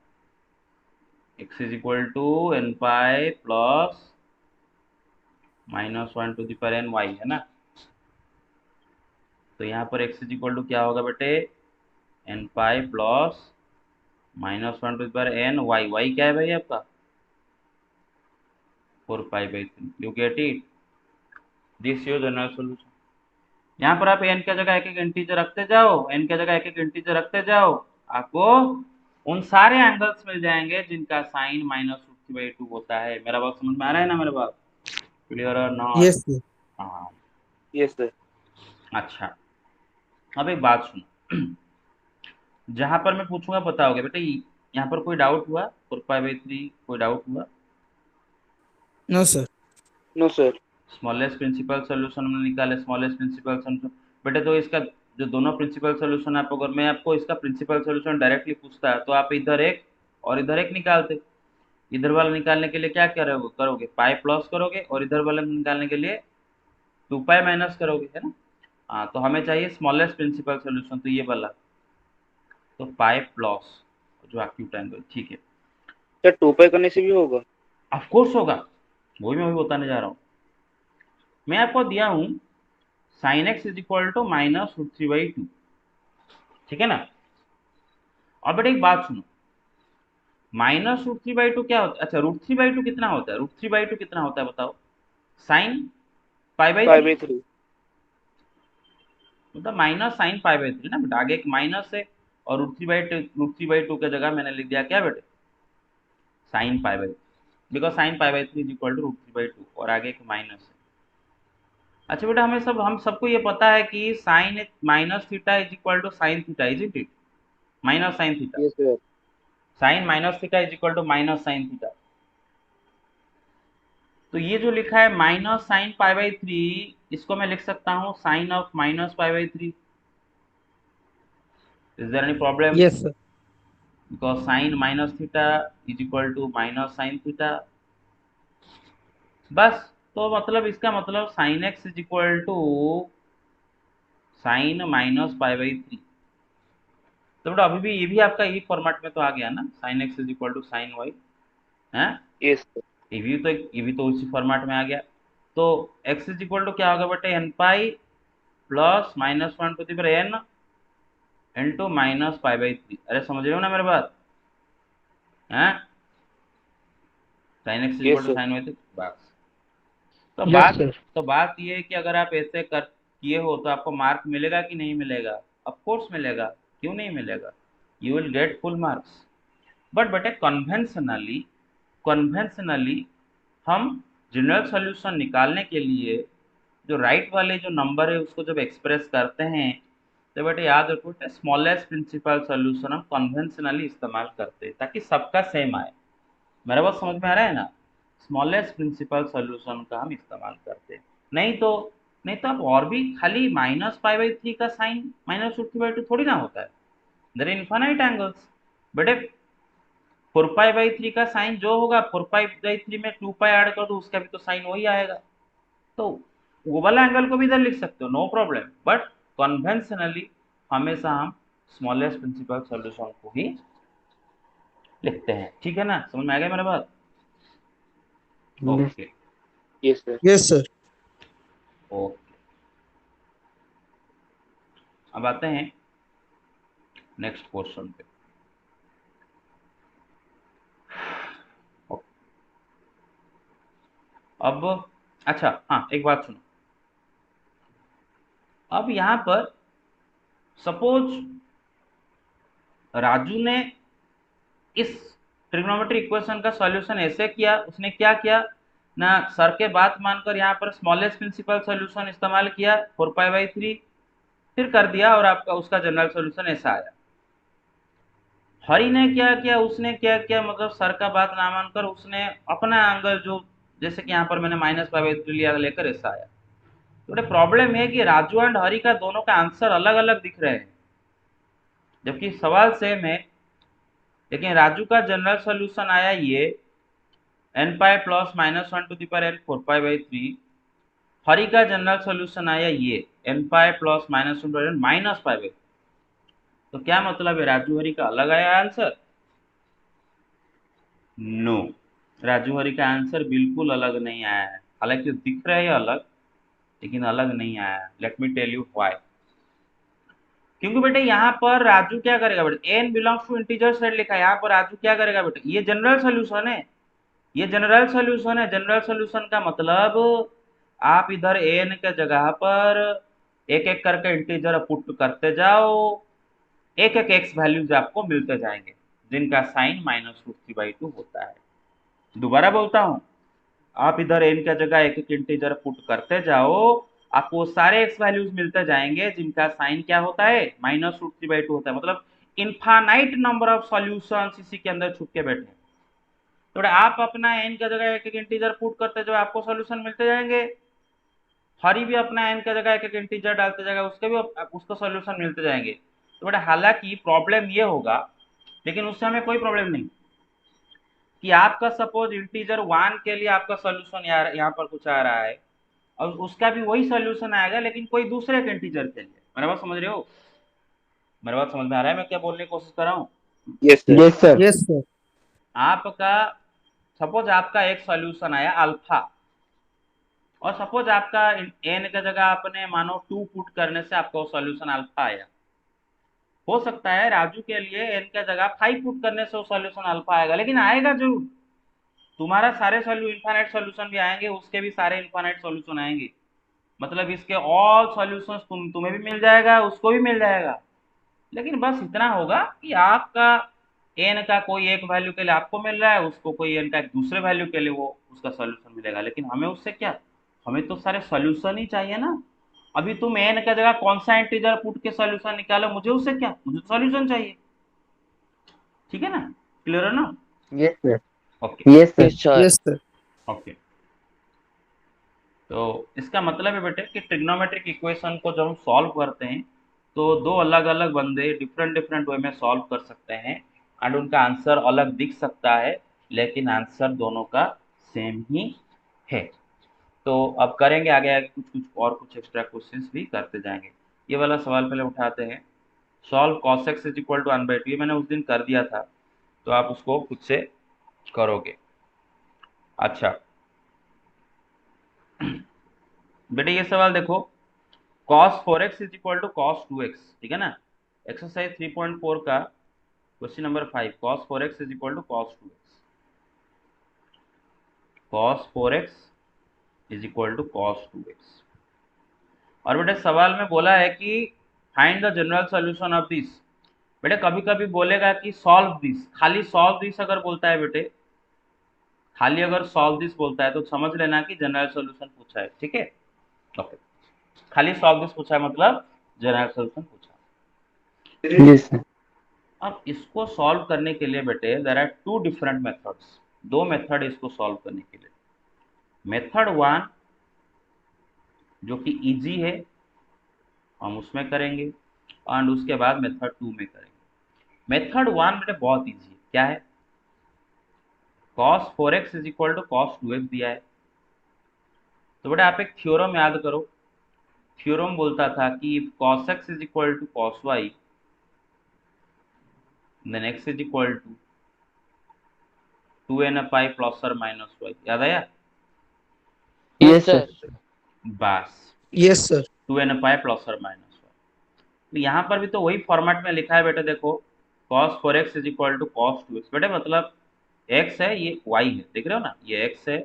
X is equal to n pi plus -1 y, है ना। तो यहाँ पर एक्स इज इक्वल टू क्या होगा बेटे? N pi plus -1 y. Y क्या है भाई आपका? 4π/3। You get it? This your general solution. यहाँ पर आप एन की जगह एक एक इंटीजर रखते जाओ, एन की जगह एक एक इंटीजर रखते जाओ, आपको उन सारे एंगल्स मिल जाएंगे जिनका साइन -√3/2 होता है। मेरा बात समझ में आ रहा है ना मेरे बात? क्लियर और नॉट? Yes, sir. हाँ। Yes, sir. अच्छा, अब एक बात सुनो। जहां पर मैं पूछूंगा बताओगे बेटा। यहाँ पर कोई डाउट हुआ? 4π/3 कोई डाउट हुआ? No, sir. No, sir. Smallest principal solution हमने निकाले, स्मॉलेस्ट प्रिंसिपल सोल्यूशन। बेटे तो इसका जो दोनों प्रिंसिपल सोल्यूशन, आप अगर मैं आपको इसका प्रिंसिपल सोल्यूशन डायरेक्टली पूछता है तो आप इधर एक और इधर एक निकालते। इधर वाला निकालने के लिए क्या करोगे? पाई प्लस करोगे, और इधर वाला निकालने के लिए 2π माइनस करोगे, है ना? हाँ, तो हमें चाहिए स्मॉलेस्ट प्रिंसिपल सोल्यूशन, तो ये वाला, तो पाई प्लस जो एक्यूट एंगल, ठीक है। सर 2 पाई करने से भी होगा? ऑफ कोर्स होगा, वही मैं बताने जा रहा हूँ। मैं आपको दिया हूँ sin x = -√3/2, ठीक है ना? अब बेटा एक बात सुनो, -√3/2 क्या होता है? अच्छा, √3/2 कितना होता है? √3/2 कितना होता है बताओ? साइन π/3, 5/3. मतलब माइनस साइन π/3 ना बेटा। आगे एक माइनस है और √3/2 की जगह मैंने लिख दिया क्या बेटे? साइन π/3, बिकॉज साइन π/3 = √3/2, और आगे एक माइनस है। अच्छा बेटा, हम सबको ये पता है कि sine minus theta = sine theta, isn't it? Minus sine theta, Yes, sir. Sine minus theta = minus sine theta. तो ये जो लिखा है -sin π/3, इसको मैं लिख सकता हूँ sine of -π/3। Is there any problem? Yes, sir. Because sine minus theta = minus sine theta. बस, तो मतलब इसका मतलब साइन x = साइन -π/3। तो बेटा अभी भी ये भी आपका यही फॉर्मेट में तो आ गया ना, साइन x = साइन y, है? Yes, sir. ये भी तो उसी फॉर्मेट में आ गया। तो x क्या होगा बेटे? n pi plus -1/n into -π/3। अरे समझ रहे हो ना मेरे बात? हैं? Sine x Yes, = sir. Sine y, तो बस। तो Yes, बात sir. तो बात ये है कि अगर आप ऐसे कर किए हो तो आपको मार्क मिलेगा कि नहीं मिलेगा? ऑफ कोर्स मिलेगा, क्यों नहीं मिलेगा? You will get full marks. But बेटे कन्वेंशनली हम जनरल सॉल्यूशन निकालने के लिए जो राइट वाले जो नंबर है उसको जब एक्सप्रेस करते हैं, तो बेटे याद रखो स्मॉलेस्ट प्रिंसिपल सॉल्यूशन हम कन्वेंशनली इस्तेमाल करते हैं ताकि सबका सेम आए। मेरा बात समझ में आ रहा है ना? स्मॉलेस्ट प्रिंसिपल सॉल्यूशन का हम इस्तेमाल करते हैं। नहीं तो नहीं तो आप और भी खाली -π/3 का साइन -√3/2 थोड़ी ना होता है। देयर आर इनफाइनाइट एंगल्स बेटे। 4π/3 का साइन जो होगा, 4π/3 में 2π ऐड कर दो, उसका भी तो साइन वही आएगा। तो वो वाला एंगल को भी इधर लिख सकते हो, नो प्रॉब्लम। बट कन्वेंशनली हमेशा हम स्मॉलेस्ट प्रिंसिपल सॉल्यूशन को ही लिखते हैं, ठीक है ना? समझ में आ गया मेरा बात? Yes. Okay Yes, sir. Yes, sir. Okay. अब आते हैं नेक्स्ट क्वेश्चन पे। ओके। अब अच्छा, हाँ एक बात सुनो। अब यहाँ पर सपोज राजू ने इस ट्रिग्नोमेट्री इक्वेशन का सॉल्यूशन ऐसे किया, उसने क्या किया ना, सर के बात मानकर यहाँ पर स्मॉलेस्ट प्रिंसिपल सॉल्यूशन इस्तेमाल किया 4π/3, फिर कर दिया और आपका उसका जनरल सॉल्यूशन ऐसा आया। हरि ने क्या किया, उसने क्या किया, मतलब सर का बात ना मानकर उसने अपना एंगल जो, जैसे कि यहाँ पर मैंने -π/3 लिया लेकर ऐसा आया। तो प्रॉब्लम है कि राजू एंड हरि का दोनों का आंसर अलग अलग दिख रहे हैं, जबकि सवाल सेम है। लेकिन राजू का जनरल सॉल्यूशन आया ये n π प्लस -1n 4π/3। हरि का जनरल सॉल्यूशन आया ये n π प्लस -1n -π/3। तो क्या मतलब है, राजू हरि का अलग आया आंसर? नो, राजू हरि का आंसर बिल्कुल अलग नहीं आया है। हालांकि दिख रहा है अलग, लेकिन अलग नहीं आया है। Let me tell you why. क्योंकि बेटे यहाँ पर राजू क्या करेगा बेटे, n belongs to integer set लिखा है, यहाँ पर राजू क्या करेगा बेटे, ये जनरल सॉल्यूशन है, ये जनरल सॉल्यूशन है। जनरल सॉल्यूशन का मतलब आप इधर n के जगह पर एक एक करके इंटीजर पुट करते जाओ, एक एक x वैल्यूज आपको मिलते जाएंगे। जिनका साइन -√3/2 होता है। दोबारा बोलता हूं, आप इधर n का जगह एक एक इंटीजर पुट करते जाओ, आपको सारे x वैल्यूज मिलते जाएंगे जिनका साइन क्या होता है, -√3/2 होता है। मतलब इनफाइनाइट नंबर ऑफ सॉल्यूशंस इसी के अंदर छुप के बैठे। तो आप अपना n का जगह एक एक इंटीजर पुट करते जाओ, आपको सॉल्यूशन मिलते जाएंगे। हरी भी अपना n का जगह एक एक इंटीजर डालते जाएगा, उसके भी उसको सॉल्यूशन मिलते जाएंगे। तो बेटा हालांकि प्रॉब्लम ये होगा, लेकिन उससे हमें कोई प्रॉब्लम नहीं कि आपका सपोज इंटीजर 1 के लिए आपका सॉल्यूशन यहाँ पर कुछ आ रहा है और उसका भी वही सॉल्यूशन आएगा लेकिन कोई दूसरे के इंटीजर के लिए। मेरा बात समझ रहे हो? मेरा बात समझ में आ रहा है मैं क्या बोलने की कोशिश कर रहा हूँ? Yes sir. Yes sir. Yes, sir. आपका सपोज आपका एक सॉल्यूशन आया अल्फा, और सपोज आपका n का जगह आपने मानो 2 पुट करने से आपका सॉल्यूशन अल्फा आया। हो सकता है राजू के लिए n का जगह 5 पुट करने से वो सॉल्यूशन अल्फा आएगा, लेकिन आएगा जरूर। तुम्हारा सारे इनफाइनाइट सॉल्यूशन भी आएंगे, उसके भी सारे इनफाइनाइट सॉल्यूशन आएंगे। मतलब इसके ऑल सॉल्यूशंस तुम्हें भी मिल जाएगा, उसको भी मिल जाएगा। लेकिन बस इतना होगा कि आपका n का कोई एक वैल्यू के लिए आपको मिल रहा है, उसको कोई n का एक दूसरे वैल्यू के लिए वो उसका सॉल्यूशन मिलेगा। लेकिन हमें उससे क्या, हमें तो सारे सॉल्यूशन ही चाहिए ना। अभी तुम n का जगह कौन सा इंटीजर पुट के सॉल्यूशन निकालो, मुझे उससे क्या, मुझे तो सॉल्यूशन चाहिए। ठीक है ना? क्लियर है ना? Yes sir. Okay yes sir. Yes sir. Yes, sir. Okay. तो इसका मतलब है बेटे कि ट्रिग्नोमेट्रिक इक्वेशन को जब हम सॉल्व करते हैं तो दो अलग अलग बंदे डिफरेंट डिफरेंट वे में सॉल्व कर सकते हैं एंड उनका आंसर अलग दिख सकता है, लेकिन आंसर दोनों का सेम ही है। तो अब करेंगे आगे आगे कुछ कुछ और कुछ एक्स्ट्रा क्वेश्चंस भी करते जाएंगे। ये वाला सवाल पहले उठाते हैं। Solve cos x = 1/2। ये मैंने उस दिन कर दिया था, तो आप उसको खुद से करोगे। अच्छा बेटे ये सवाल देखो, cos 4x = cos 2x, ठीक है ना? एक्सरसाइज 3.4 का question number 5, cos 4x = cos 2x। cos 4x = cos 2x। और बेटे सवाल में बोला है कि find the general solution of this. बेटे कभी कभी बोलेगा कि सॉल्व दिस, खाली सॉल्व दिस अगर बोलता है बेटे, खाली अगर सॉल्व दिस बोलता है तो समझ लेना कि जनरल सॉल्यूशन पूछा है। ठीक है? ओके, खाली सॉल्व दिस पूछा है मतलब जनरल सॉल्यूशन पूछा। Yes sir. अब इसको सॉल्व करने के लिए बेटे there are two different methods, दो मेथड इसको सॉल्व करने के लिए। मेथड 1 जो कि इजी है, हम उसमें करेंगे, एंड उसके बाद मेथड 2 में करेंगे। मेथड 1 बेटे बहुत इजी है। क्या है? cos 4x = cos 2x दिया है। तो बेटा आप एक थ्योरम याद करो। थ्योरम बोलता था कि if cos x = cos y, then x = 2n pi ± y। याद आया? Yes sir. बस Yes, sir. 2n pi ± y। तो यहाँ पर भी तो वही फॉर्मेट में लिखा है बेटे, देखो cos 4x = cos 2x। बेटे मतलब x है, ये y है, देख रहे हो ना, ये x है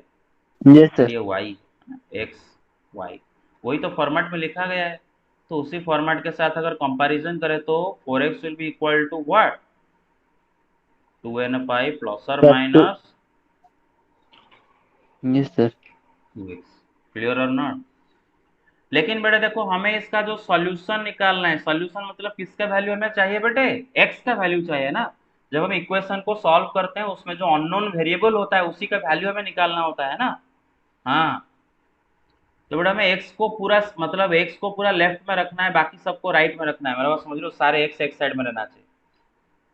यस और सर। ये y है, x y, वही तो फॉर्मेट में लिखा गया है। तो उसी फॉर्मेट के साथ अगर कंपैरिजन करें तो 4x will be equal to what, 2n pi ± yes sir. 2x। Clear और नॉट? लेकिन बेटे देखो हमें इसका जो सॉल्यूशन निकालना है, सॉल्यूशन मतलब किसका वैल्यू हमें चाहिए बेटे, x का वैल्यू चाहिए ना। जब हम इक्वेशन को सॉल्व करते हैं उसमें जो अननोन वेरिएबल होता है उसी का वैल्यू हमें निकालना होता है ना। हाँ, तो बेटा हमें x को पूरा मतलब x को पूरा लेफ्ट में रखना है, बाकी सबको राइट में रखना है। मेरा बात समझ लो, सारे x एक साइड में रहना चाहिए।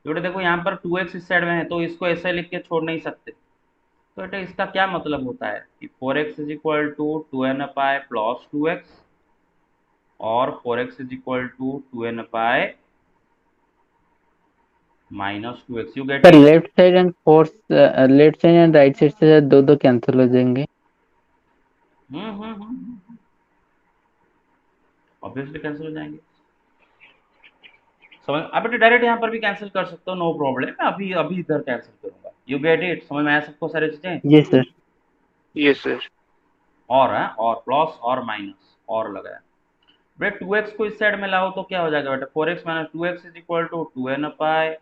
तो बेटा देखो यहाँ पर 2x इस साइड में है तो इसको ऐसे लिख के छोड़ नहीं सकते। तो बेटा इसका क्या मतलब होता है कि 4x = 2n pi + 2x और 4x = 2n pi -2x। You get sir it? Left side and fourth, left side and right side से दो दो कैंसिल हो जाएंगे। ऑब्वियसली कैंसिल हो जाएंगे। समझ आप बेटे डायरेक्ट यहाँ पर भी कैंसिल कर सकते हो, नो प्रॉब्लम। मैं अभी अभी इधर कैंसिल करूंगा। You get it? समझ में आया सबको सारी चीजें? Yes sir. Yes sir. और है और प्लस और माइनस और लगाया। बेटे 2x को इस साइड में लाओ तो क्या हो जाएगा बेटा, 4x - 2x = 2n pi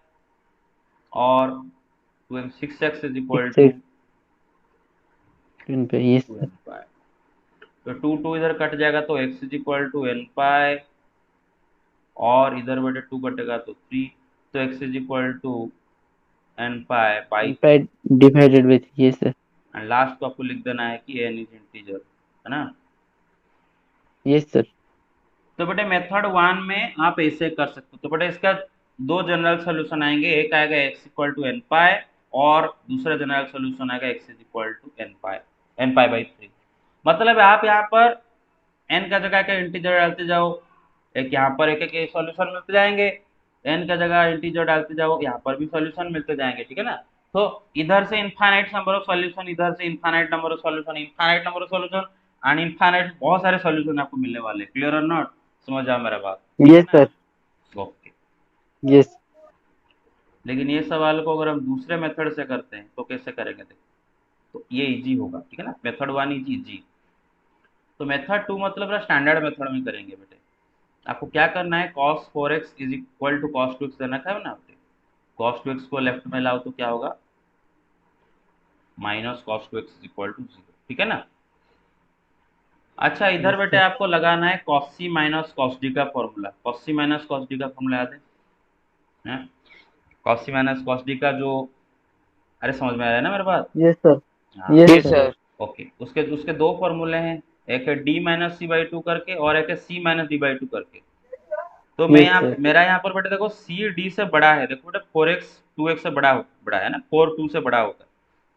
और 6x is equal to 6x yes 2 sir. N pi. तो 2 इधर कट जाएगा तो x is equal to n pi, और इधर बेटे 2 कटेगा तो 3, तो x is equal to n pi by. N divided with yes sir. And last को आपको लिख देना है कि n इज इंटीजर, है ना। Yes sir. तो बेटे मेथड 1 में आप ऐसे कर सकते हो। तो बेटे इसका दो जनरल सोल्यूशन आएंगे, एक आएगा x equal to n pi, और दूसरा जनरल सोल्यूशन आएगा x is equal to n pi by 3। मतलब आप यहाँ पर n का जगह का इंटीजर डालते जाओ, एक यहाँ पर एक एक सॉल्यूशन मिलते जाएंगे, n का जगह इंटीजर डालते जाओ, यहाँ पर भी सॉल्यूशन मिलते जाएंगे, ठीक है ना। तो इधर से इनफाइनाइट नंबर ऑफ सॉल्यूशन, इधर से infinite number of solution, infinite number of solution and infinite बहुत सारे सॉल्यूशन आपको मिलने वाले। क्लियर और नॉट? समझ आ मेरा बात? Yes sir. ओके। Yes. लेकिन ये सवाल को अगर हम दूसरे मेथड से करते हैं तो कैसे करेंगे देखो, तो ये इजी होगा, ठीक है ना। Method 1 easy. तो मेथड 2 मतलब स्टैंडर्ड मेथड में करेंगे बेटे। आपको क्या करना है, cos 4x is equal to cos 2x देना है ना आपने। cos 2x को लेफ्ट में लाओ तो क्या होगा, minus cos 2x is equal to 0, ठीक है ना। अच्छा इधर Yes बेटे sir. आपको लगाना है cos c minus cos d का formula. cos c minus cos d का फॉर्मूला याद है? cos c minus cos d का जो, अरे समझ में आ रहा है ना मेरे बात? Yes sir. हाँ Yes Yes, sir. sir. Okay. उसके उसके दो फॉर्मूले हैं, एक है d minus c by two करके, और एक है c minus D by two करके। तो मैं Yes यहाँ sir. मेरा यहाँ पर बेटे देखो c d से बड़ा है, देखो बेटे 4x 2x से बड़ा है ना, 4 2 से बड़ा होता है।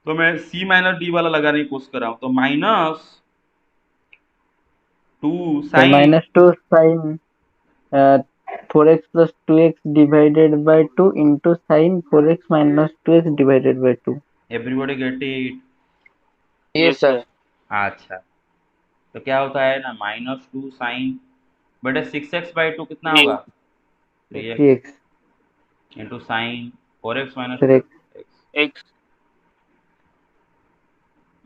तो मैं c माइनस डी वाला लगाने की कोशिश कर रहा हूँ, तो minus 2 So sine, minus 2 sin 4x plus 2x divided by 2 into sin 4x minus 2x divided by 2. Everybody get it? Yes, sir. अच्छा तो क्या होता है ना, माइनस 2 साइन, बेटे 6x बाई 2 कितना होगा, 3. 3x 3x into sine 4x minus 2 3x. X. X.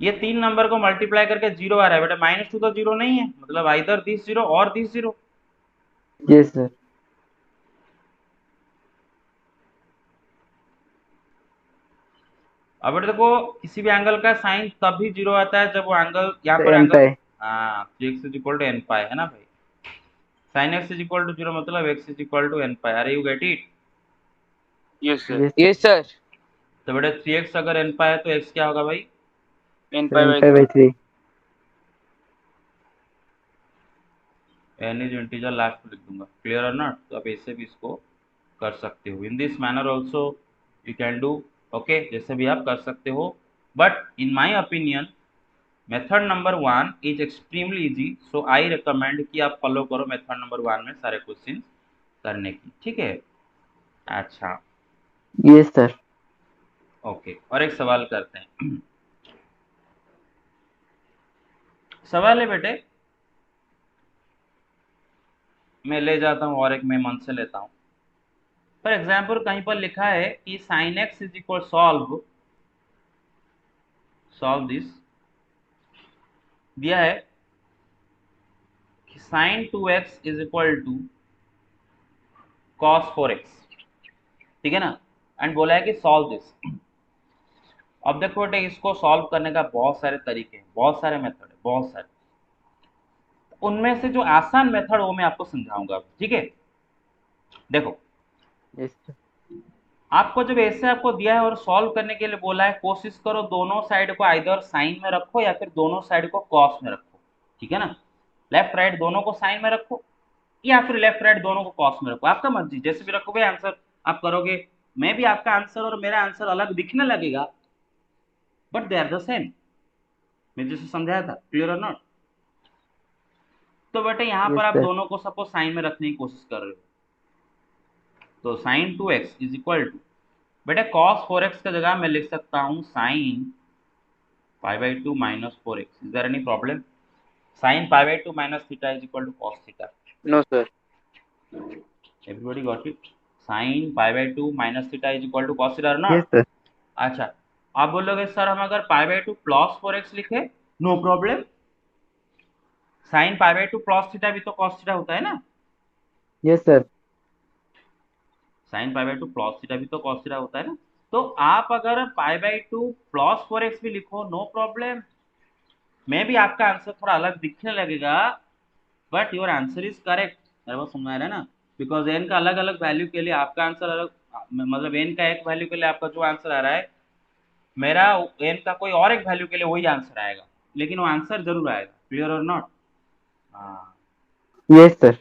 ये तीन नंबर को मल्टीप्लाई करके जीरो आ रहा है बेटा, माइनस 2 तो जीरो नहीं है, मतलब आइदर दिस जीरो और दिस जीरो। Yes sir. अब बेटा देखो किसी भी एंगल का साइन तब भी जीरो आता है जब वो एंगल, यहाँ So पर n एंगल, pi. हाँ 3x is equal to n pi, है ना भाई। Sine x is equal to zero मतलब x is equal to n pi. अरे you get it? Yes, sir. Yes Yes, sir. तो बेटा 3x अगर एन पाई है तो x क्या होगा भाई, N so pi n by pi by 3. 3. n is integer, last में लिख दूंगा। क्लियर और नॉट? तो आप ऐसे भी इसको कर सकते हो, in this manner also you can do. Okay, जैसे भी आप कर सकते हो, but in my opinion method number 1 is extremely easy, so I recommend कि आप फॉलो करो मेथड नंबर 1 में सारे क्वेश्चन करने की, ठीक है। अच्छा Yes sir. ओके, और एक सवाल करते हैं। सवाल है बेटे, मैं ले जाता हूँ और एक मैं मन से लेता हूँ। फॉर एग्जाम्पल कहीं पर लिखा है कि sine x is equal solve this, दिया है कि sine 2x is equal to cos 4x, ठीक है ना, एंड बोला है कि सॉल्व दिस। अब देखो बेटे इसको सॉल्व करने का बहुत सारे तरीके हैं, बहुत सारे मेथड है, बहुत सारे। उनमें से जो आसान मेथड वो मैं आपको समझाऊंगा, ठीक है। देखो Yes sir. आपको जब ऐसे आपको दिया है और सॉल्व करने के लिए बोला है, कोशिश करो दोनों साइड को आइदर साइन में रखो या फिर दोनों साइड को कॉस में रखो, ठीक है ना। लेफ्ट राइट दोनों को साइन में रखो या फिर लेफ्ट राइट दोनों को कॉस में रखो, आपका मर्जी, जैसे भी रखोगे आंसर आप करोगे। मैं भी आपका आंसर और मेरा आंसर अलग दिखने लगेगा, but they are the same, मैं जैसे समझाया था। क्लियर और नॉट? तो बेटे यहाँ Yes पर आप sir. दोनों को सपोज साइन में रखने की कोशिश कर रहे हो, तो sine 2x is equal to, बेटे cos 4x का जगह मैं लिख सकता हूँ sine pi by 2 minus 4x। Is there any problem? Sine pi by 2 minus theta is equal to cos theta. No, sir. Everybody got it? Sine pi by 2 minus theta is equal to cos theta और Yes not? sir. अच्छा आप बोलोगे sir हम अगर पाई by 2 plus 4x लिखे, no problem, sine pi by 2 plus theta भी तो cos theta होता है ना, Yes sir. Sine pi by 2 plus theta भी तो cos थीटा होता है ना। तो आप अगर पाई बाई टू प्लस 4x भी लिखो नो प्रॉब्लम, मे भी आपका आंसर थोड़ा अलग दिखने लगेगा, but your answer is correct. मेरे को समझ आ रहा है ना, बिकॉज एन का अलग अलग वैल्यू के लिए आपका आंसर अलग, मतलब एन का एक वैल्यू के लिए आपका जो आंसर आ रहा है, मेरा एन का कोई और एक वैल्यू के लिए वही आंसर आएगा, लेकिन वो आंसर जरूर आएगा। क्लियर और नॉट? हाँ। Yes sir.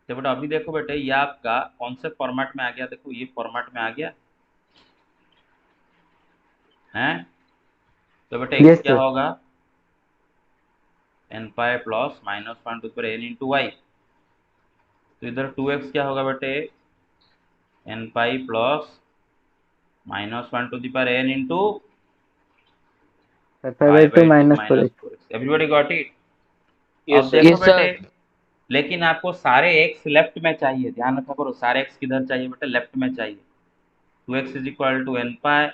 तो बेटा अभी देखो बेटे, ये आपका कौन से फॉर्मेट में आ गया, देखो ये फॉर्मेट में आ गया है। तो बेटा यस x क्या सर। होगा, n pi plus minus one to n into y. तो इधर 2x क्या होगा बेटे, n pi plus minus one to n into pi pi by two by two minus four minus x. 4x। Everybody got it? Yes अब sir. देखो बेटे, लेकिन आपको सारे x लेफ्ट में चाहिए, ध्यान रखा करो, सारे x किधर चाहिए बेटे, लेफ्ट में चाहिए। 2x is equal to n pi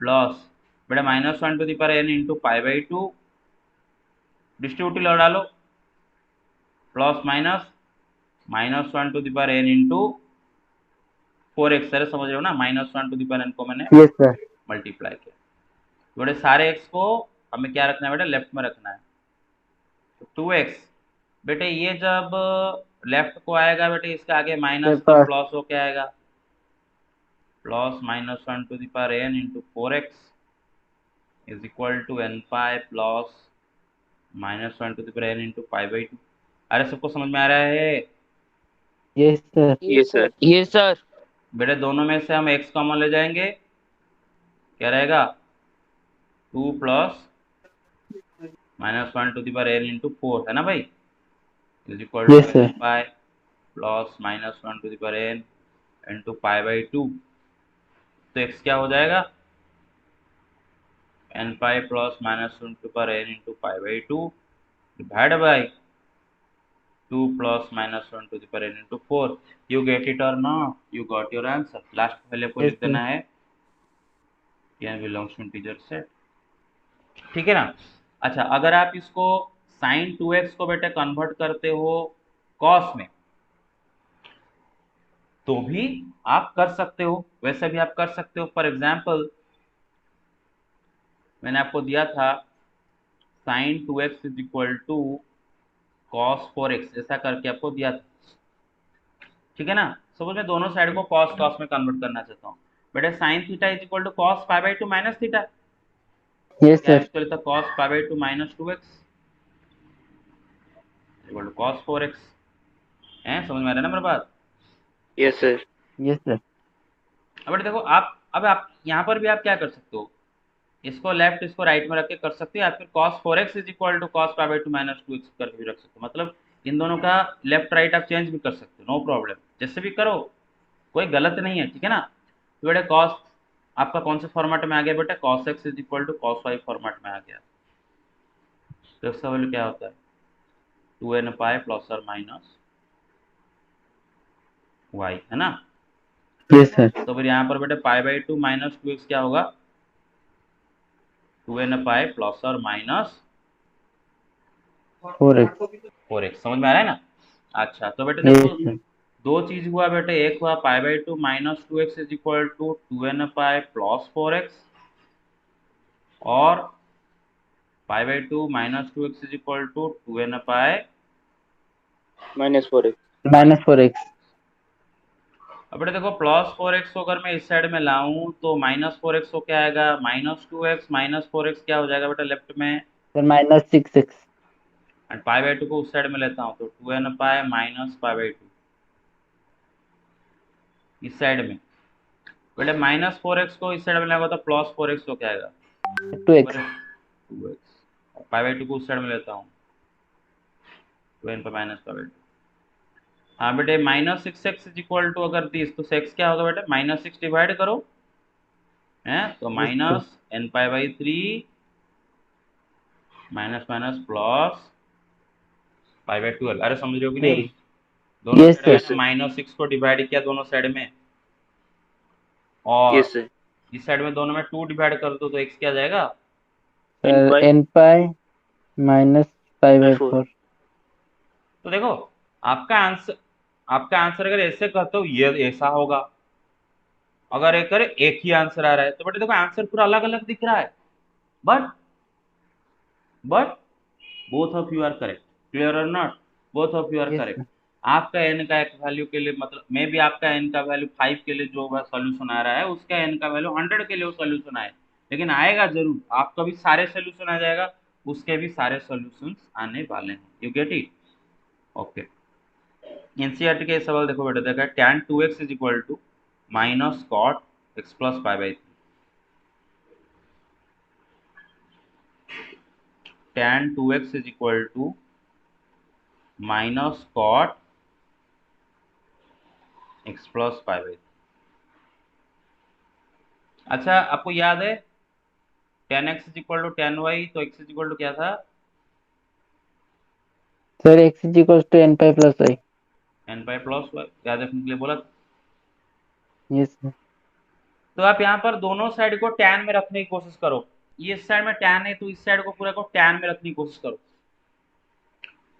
plus बेटा minus one to n into pi by two, distributive लगा डालो, plus minus minus one to n into 4x। Sir समझ रहे हो ना, माइनस वन टू एन को मैंने यस सर। मल्टीप्लाई किया। बेटे सारे x को हमें क्या रखना है बेटा, लेफ्ट में रखना है। तो 2x बेटे ये जब लेफ्ट को आएगा बेटे, इसके आगे माइनस तो पास। प्लस हो क्या आएगा, plus minus one to n into 4x is equal to n pi plus minus one to n into pi by two. अरे सबको समझ में आ रहा है? Yes sir. Yes sir. Yes sir. बेटे दोनों में से हम x कॉमन ले जाएंगे, क्या रहेगा, 2 plus minus one to n into 4 है ना भाई, is equal yes to sir. N pi plus minus one to n into pi by two. तो x क्या हो जाएगा, n pi plus minus one to n into pi by two divide by 2 plus minus one to n into 4। You get it और no, you got your answer. Last पहले को yes लिख sir. देना है n belongs to integer set, ठीक है ना। अच्छा, अगर आप इसको साइन 2x को बेटे कन्वर्ट करते हो कॉस में, तो भी आप कर सकते हो, वैसे भी आप कर सकते हो। फॉर एग्जाम्पल मैंने आपको दिया था sine 2x is equal to cos 4x, ऐसा करके आपको दिया था, ठीक है ना। सपोज मैं दोनों साइड को कॉस कॉस में कन्वर्ट करना चाहता हूँ, बेटा sine theta is equal to cos pi by two minus theta, yes क्या सर। इसको लेता cos pi by two minus 2x equal to cos 4x है। समझ में आ रहा है ना मेरी बात? Yes sir. Yes sir. अब बेटा देखो आप, अब आप यहाँ पर भी आप क्या कर सकते हो, इसको लेफ्ट इसको राइट में रख के कर सकते हो, या फिर cos 4x is equal to cos pi by two minus 2x करके भी रख सकते हो। मतलब इन दोनों का लेफ्ट राइट आप चेंज भी कर सकते हो, नो प्रॉब्लम, जैसे भी करो, कोई गलत नहीं है, ठीक है ना। तो बेटा cos आपका कौन से फॉर्मेट में आ गया बेटा, cos x is equal to cos y format में आ गया। तो इसका वैल्यू क्या होता है, 2n पाई प्लस और माइनस y है ना। Yes sir. तो फिर यहाँ पर बेटा पाई बाई टू माइनस 2x क्या होगा, 2n पाई प्लस और माइनस 4x। समझ में आ रहा है ना। अच्छा तो बेटे यस देखो, सर। दो चीज हुआ बेटे, एक हुआ pi by two minus 2x is equal to 2n pi plus 4x, और pi by two minus 2x is equal to 2n pi minus 4x। Minus 4x। अब बेटे देखो प्लस 4x को अगर मैं इस साइड में लाऊं तो माइनस 4x को क्या आएगा, माइनस 2x माइनस 4x क्या हो जाएगा बेटा लेफ्ट में, sir minus 6x। And pi by to को उस साइड में लेता हूँ तो 2n pi minus pi by to इस साइड में। बेटे माइनस 4x को इस साइड में लगाओ तो प्लस 4x को क्या आएगा, 2x। 2x। Pi by to को उस साइड में लेता हूँ, 2n पर माइनस पाई बाई टू। हाँ बेटे minus 6x is equal to अगर दिस, तो 6 क्या होगा बेटे, माइनस 6 डिवाइड करो, है तो yes sir. Minus n pi by 3 minus minus plus pi by 12। अरे समझ रहे हो कि नहीं, दोनों यस साइड सर। में माइनस 6 को डिवाइड किया दोनों साइड में, और यस सर। इस साइड में दोनों में 2 डिवाइड कर दो तो x क्या जाएगा, n sir pi n pi minus pi by 4। 4। तो देखो आपका आंसर अगर ऐसे कहते हो ये ऐसा होगा, अगर एक करे एक ही आंसर आ रहा है, तो बेटे देखो आंसर पूरा अलग अलग दिख रहा है, but both of you are correct, clear और not, both of you are Yes, correct. sir. आपका एन का एक वैल्यू के लिए मतलब मे बी आपका एन का वैल्यू 5 के लिए जो सोल्यूशन आ रहा है उसका एन का वैल्यू 100 के लिए वो सोल्यूशन आए, लेकिन आएगा जरूर, आपका भी सारे सोल्यूशन आ जाएगा, उसके भी सारे सोल्यूशन आने वाले हैं, you get it. Okay, NCERT के सवाल देखो बेटा, देखा tan 2x is equal to minus cot x plus pi by 3, tan 2x is equal to minus cot x plus pi by. अच्छा आपको याद है tan x is equal to tan y, तो x इज इक्वल टू क्या था, Sir, x is equals to n pi plus y. n pi plus y, याद रखने के लिए बोला था। Yes, sir. तो आप यहाँ पर दोनों साइड को tan में रखने की कोशिश करो, ये इस साइड में tan है तो इस साइड को पूरा को tan में रखने की कोशिश करो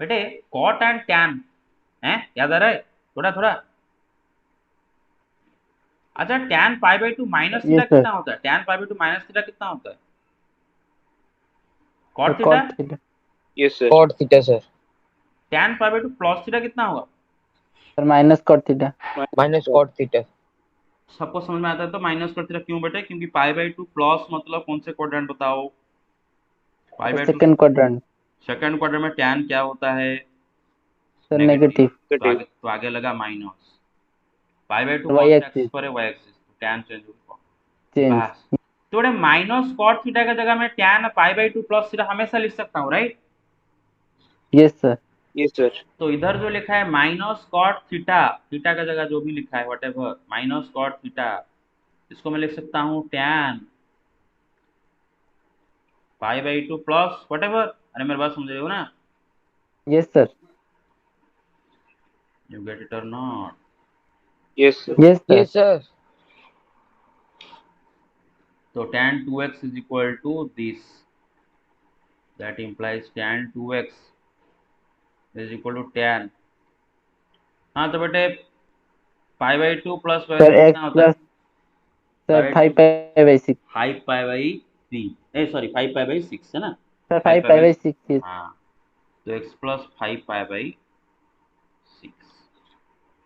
बेटे, cot एंड tan है, याद आ रहा है थोड़ा थोड़ा। अच्छा tan pi by 2 minus theta Yes, sir. कितना होता है, tan pi by 2 minus theta कितना होता है, Sir, cot theta, cot theta. Yes, sir. Cot theta, sir. tan pi by 2 plus theta कितना होगा, Sir, minus cot theta. Minus cot theta. सबको समझ में आता है तो माइनस कर थीटा क्यों बेटे, क्योंकि पाई बाई 2 प्लस मतलब कौन से क्वाड्रेंट बताओ, पाई The by 2 second quadrant. Second quadrant में tan क्या होता है, Sir, नेगेटिव, negative. Negative. तो आगे लगा माइनस, पाई बाई 2 Y कौन सा axis. एक्सिस पर है, y एक्सिस, तो tan चेंज होगा Change. बस। तो बेटे माइनस कॉट थीटा की जगह में tan pi by 2 plus theta हमेशा लिख सकता हूँ, right. Yes, sir. Yes, sir. तो इधर जो लिखा है माइनस कॉट थीटा, थीटा का जगह जो भी लिखा है व्हाटएवर माइनस कॉट थीटा, इसको मैं लिख सकता हूँ tan pi by 2 plus whatever, अरे मेरी बात समझ रहे हो ना, Yes, sir. You get it or not. Yes, sir. Yes, sir. Yes, sir. तो tan 2x is equal to this, that implies tan 2x is equal to tan, हाँ तो बेटे पाई by 2 plus pi Sir, by x कितना होता है, plus sir pi 5 2 pi by 6. 5 pi by 3, A sorry 5 pi by 6 है ना, Sir, 5 5 pi pi by, by 6 is. हाँ तो x प्लस 5 पाई बाई 6।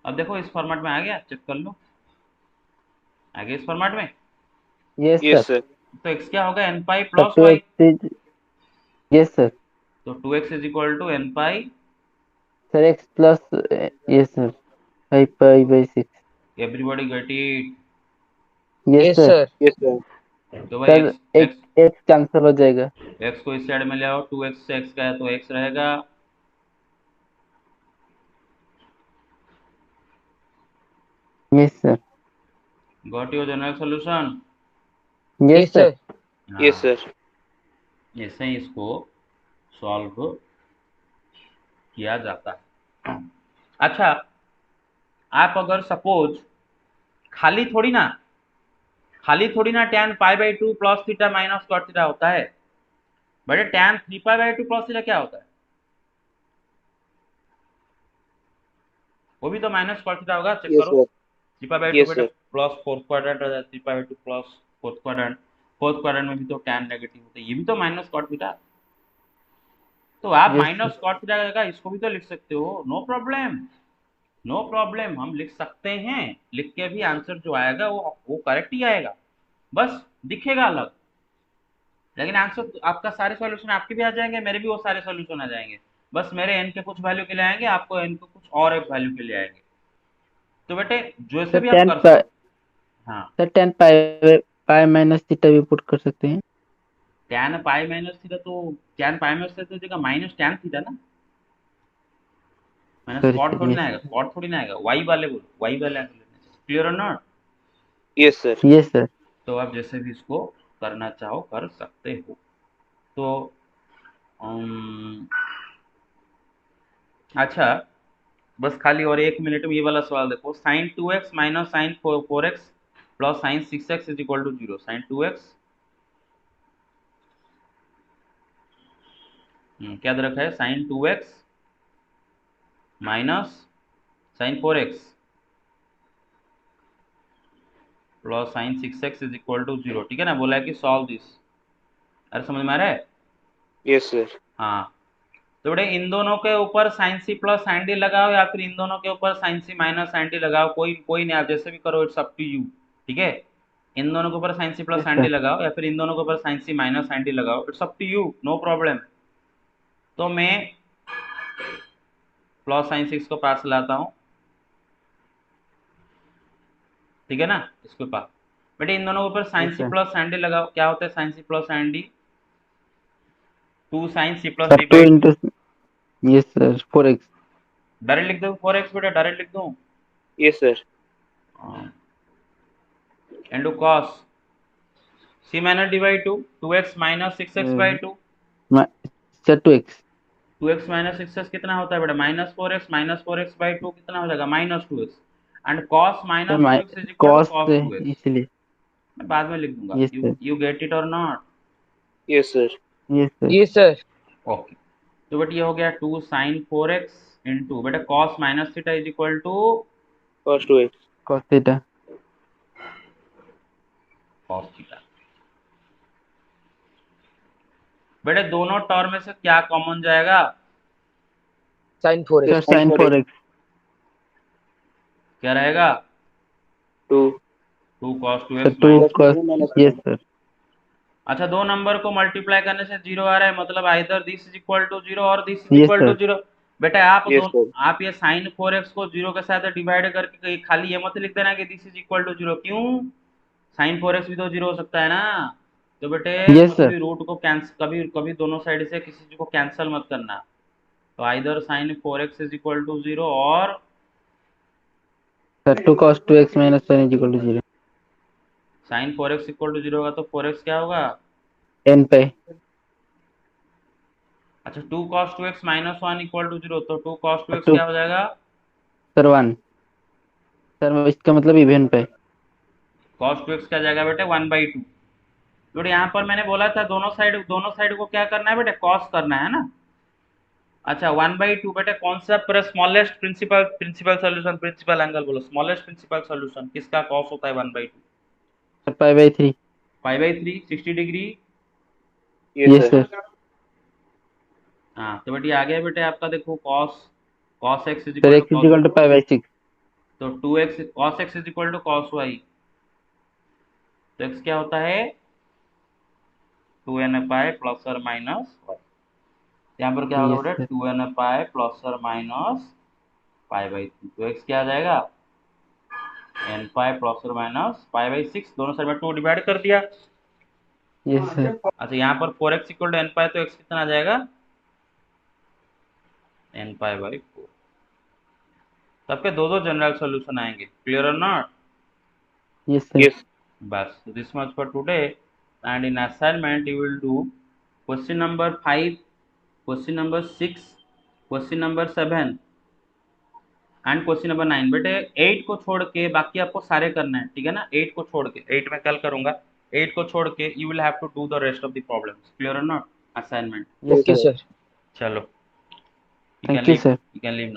अब देखो इस फॉर्मेट में आ गया, चेक कर लो, आ गया इस फॉर्मेट में, Yes, Yes, sir. sir. तो x क्या होगा n pi Sir, plus y, 2x is. Yes, sir. तो 2x is equal to n pi, Sir, x plus. Yes, sir. 5 pi by 6. Everybody get it. Yes, Yes, sir. sir. Yes, sir. तो भाई sir एक एक cancel हो जाएगा। x को इस side में ले आओ, 2x से x गया तो x रहेगा, yes sir. Got your general solution. Yes Yes, sir. sir. Yes, sir. ऐसे ही इसको सॉल्व किया जाता है। अच्छा आप अगर सपोज खाली थोड़ी ना tan pi by 2 plus theta minus cot theta होता है, बड़े tan 3 pi by 2 plus theta क्या होता है, वो भी तो माइनस कॉट थीटा होगा, चेक Yes, करो, sir. 3 पाई बाई 2 Yes, बेटा sir. प्लस फोर्थ क्वाड्रेंट हो जाता है, 3 pi by 2 plus fourth quadrant में भी तो tan नेगेटिव होता है, ये भी तो माइनस कॉट थीटा, तो आप Yes, माइनस कॉट थीटा का जगह इसको भी तो लिख सकते हो, नो प्रॉब्लम, नो प्रॉब्लम, हम लिख सकते हैं, लिख के भी आंसर जो आएगा वो करेक्ट ही आएगा, बस दिखेगा अलग, लेकिन आंसर आपका सारे सॉल्यूशन आपके भी आ जाएंगे, मेरे भी वो सारे सॉल्यूशन आ जाएंगे, बस मेरे एन के कुछ वैल्यू के लिए आएंगे, आपको एन के कुछ और एक वैल्यू के लिए आएंगे, तो बेटे जैसे सर भी आप 10 कर पाई सकते, हाँ सर 10 पाई पाई माइनस थीटा भी पुट कर सकते हैं। tan पाई माइनस थीटा, तो tan पाई माइनस थीटा जगह माइनस tan थीटा ना, माइनस सॉरी कॉट सर। थोड़ी ना यस आएगा, कॉट थोड़ी ना आएगा, वाई वाले बोलो, वाई वाले एंगल लेने, क्लियर और not. Yes, sir. Yes sir. तो आप जैसे भी इसको करना चाहो कर सकते हो। तो अच्छा बस खाली और 1 मिनट में ये वाला सवाल देखो, sine 2x minus sine 4x plus sine 6x is equal to 0, sine 2x क्या दे रखा है, sine 2x minus sine 4x plus sine 6x is equal to 0, ठीक है ना। बोला है कि सॉल्व दिस। अरे समझ में आ रहा है? Yes, sir. हाँ, तो बेटे इन दोनों के ऊपर sine C plus sine D लगाओ या फिर इन दोनों के ऊपर sine C minus sine D लगाओ, कोई कोई नहीं, आप जैसे भी करो, इट्स अप टू यू, ठीक है। इन दोनों के ऊपर sine C plus Yes, sine D sir. लगाओ या फिर इन दोनों के ऊपर sine C minus sine D लगाओ, it's up to you, no problem. तो मैं प्लस साइन 6 को पास लाता हूँ, ठीक है ना, इसके पास। बेटे इन दोनों के ऊपर sine Yes, C sir. Plus sine D लगाओ, क्या होता है sine C plus sine D? 2 sine C plus Sir, D 2 by 2। into, yes, sir, 4x. Direct लिख दो 4x, बेटा डायरेक्ट लिख दूँ Yes, sir. Into cos C minus D by 2, 2x minus 6x by 2। Sir, 2x. 2x minus 6x कितना होता है बेटा? Minus 4x by 2 कितना हो जाएगा? Minus 2x। And cos Sir, minus 2x is equal to cos cos से 2x। इसलिए. मैं बाद में लिख दूंगा। Yes, sir. You get it or not? Yes, sir. Yes, sir. Yes, sir. Okay, तो बेटा ये हो गया 2 साइन 4x इंटू बेटा cos minus theta is equal to Cos 2x. Cos theta. cos theta. बेटा दोनों टर्म में से क्या कॉमन जाएगा? Sin 4x. Sir, sin 4x. क्या रहेगा? 2. 2 cos Sir, 2x 2 minus. cos. Yes, sir. अच्छा, दो नंबर को मल्टीप्लाई करने से 0 आ रहा है, मतलब either this is equal to 0 और this is Yes, equal to sir. 0। बेटा आप Yes, sir. आप ये साइन 4x को 0 के साथ डिवाइड करके खाली ये मत लिख देना कि दिस इज इक्वल टू 0। क्यों? साइन 4x भी तो 0 हो सकता है ना। तो बेटे Yes, कभी sir. भी रूट को कैंसिल, कभी कभी दोनों साइड से किसी चीज को कैंसिल मत करना। तो either sine 4x is equal to 0 और Sir, 2 cos 2x minus 1 is equal to 0. Sine 4x equal to 0 होगा तो 4x क्या होगा? n pi. अच्छा, 2 cos 2x minus 1 equal to 0, तो 2 cos 2x 2 क्या हो जाएगा? sir 1. सर इसका मतलब इवन पे. cos 2x क्या जाएगा बेटे? 1/2। बेटे यहाँ पर मैंने बोला था दोनों साइड को क्या करना है बेटे? cos करना है ना। अच्छा, 1/2 बेटे कौन सा smallest principal solution, principal angle बोलो, स्मॉलेस्ट प्रिंसिपल सॉल्यूशन किसका cos होता है 1/2? Sir, pi by 3. 5/3 60 degree. Yes, Yes, sir. sir. हाँ, तो बेटे आ गया बेटे आपका, देखो cos x is Sir, equal x is equal to to pi by 6. तो 2x cos x is equal to cos y। तो x क्या होता है? 2n पाई प्लस और माइनस y। यहाँ पर क्या होगा Yes, बेटा? sir. 2n पाई प्लस और माइनस π/3। तो x क्या आ जाएगा? n पाई प्लस और माइनस π/6, दोनों साइड में 2 डिवाइड कर दिया। Yes, sir. अच्छा, यहाँ पर 4x इक्वल टू n पाई, तो x कितना आ जाएगा? n पाई/4। सबके दो जनरल सॉल्यूशन आएंगे, क्लियर और नॉट? Yes, sir. Yes. बस, this much for today. And in assignment you will do question number 5, question number 6, question number 7 and question number 9। बेटे 8 को छोड़ के बाकी आपको सारे करना है, ठीक है ना। 8 को छोड़ के, 8 मैं कल करूंगा, 8 को छोड़ के you will have to do the rest of the problems, clear और not? Assignment. Yes, Okay, sir. sir. चलो, Thank you, sir. you can leave now.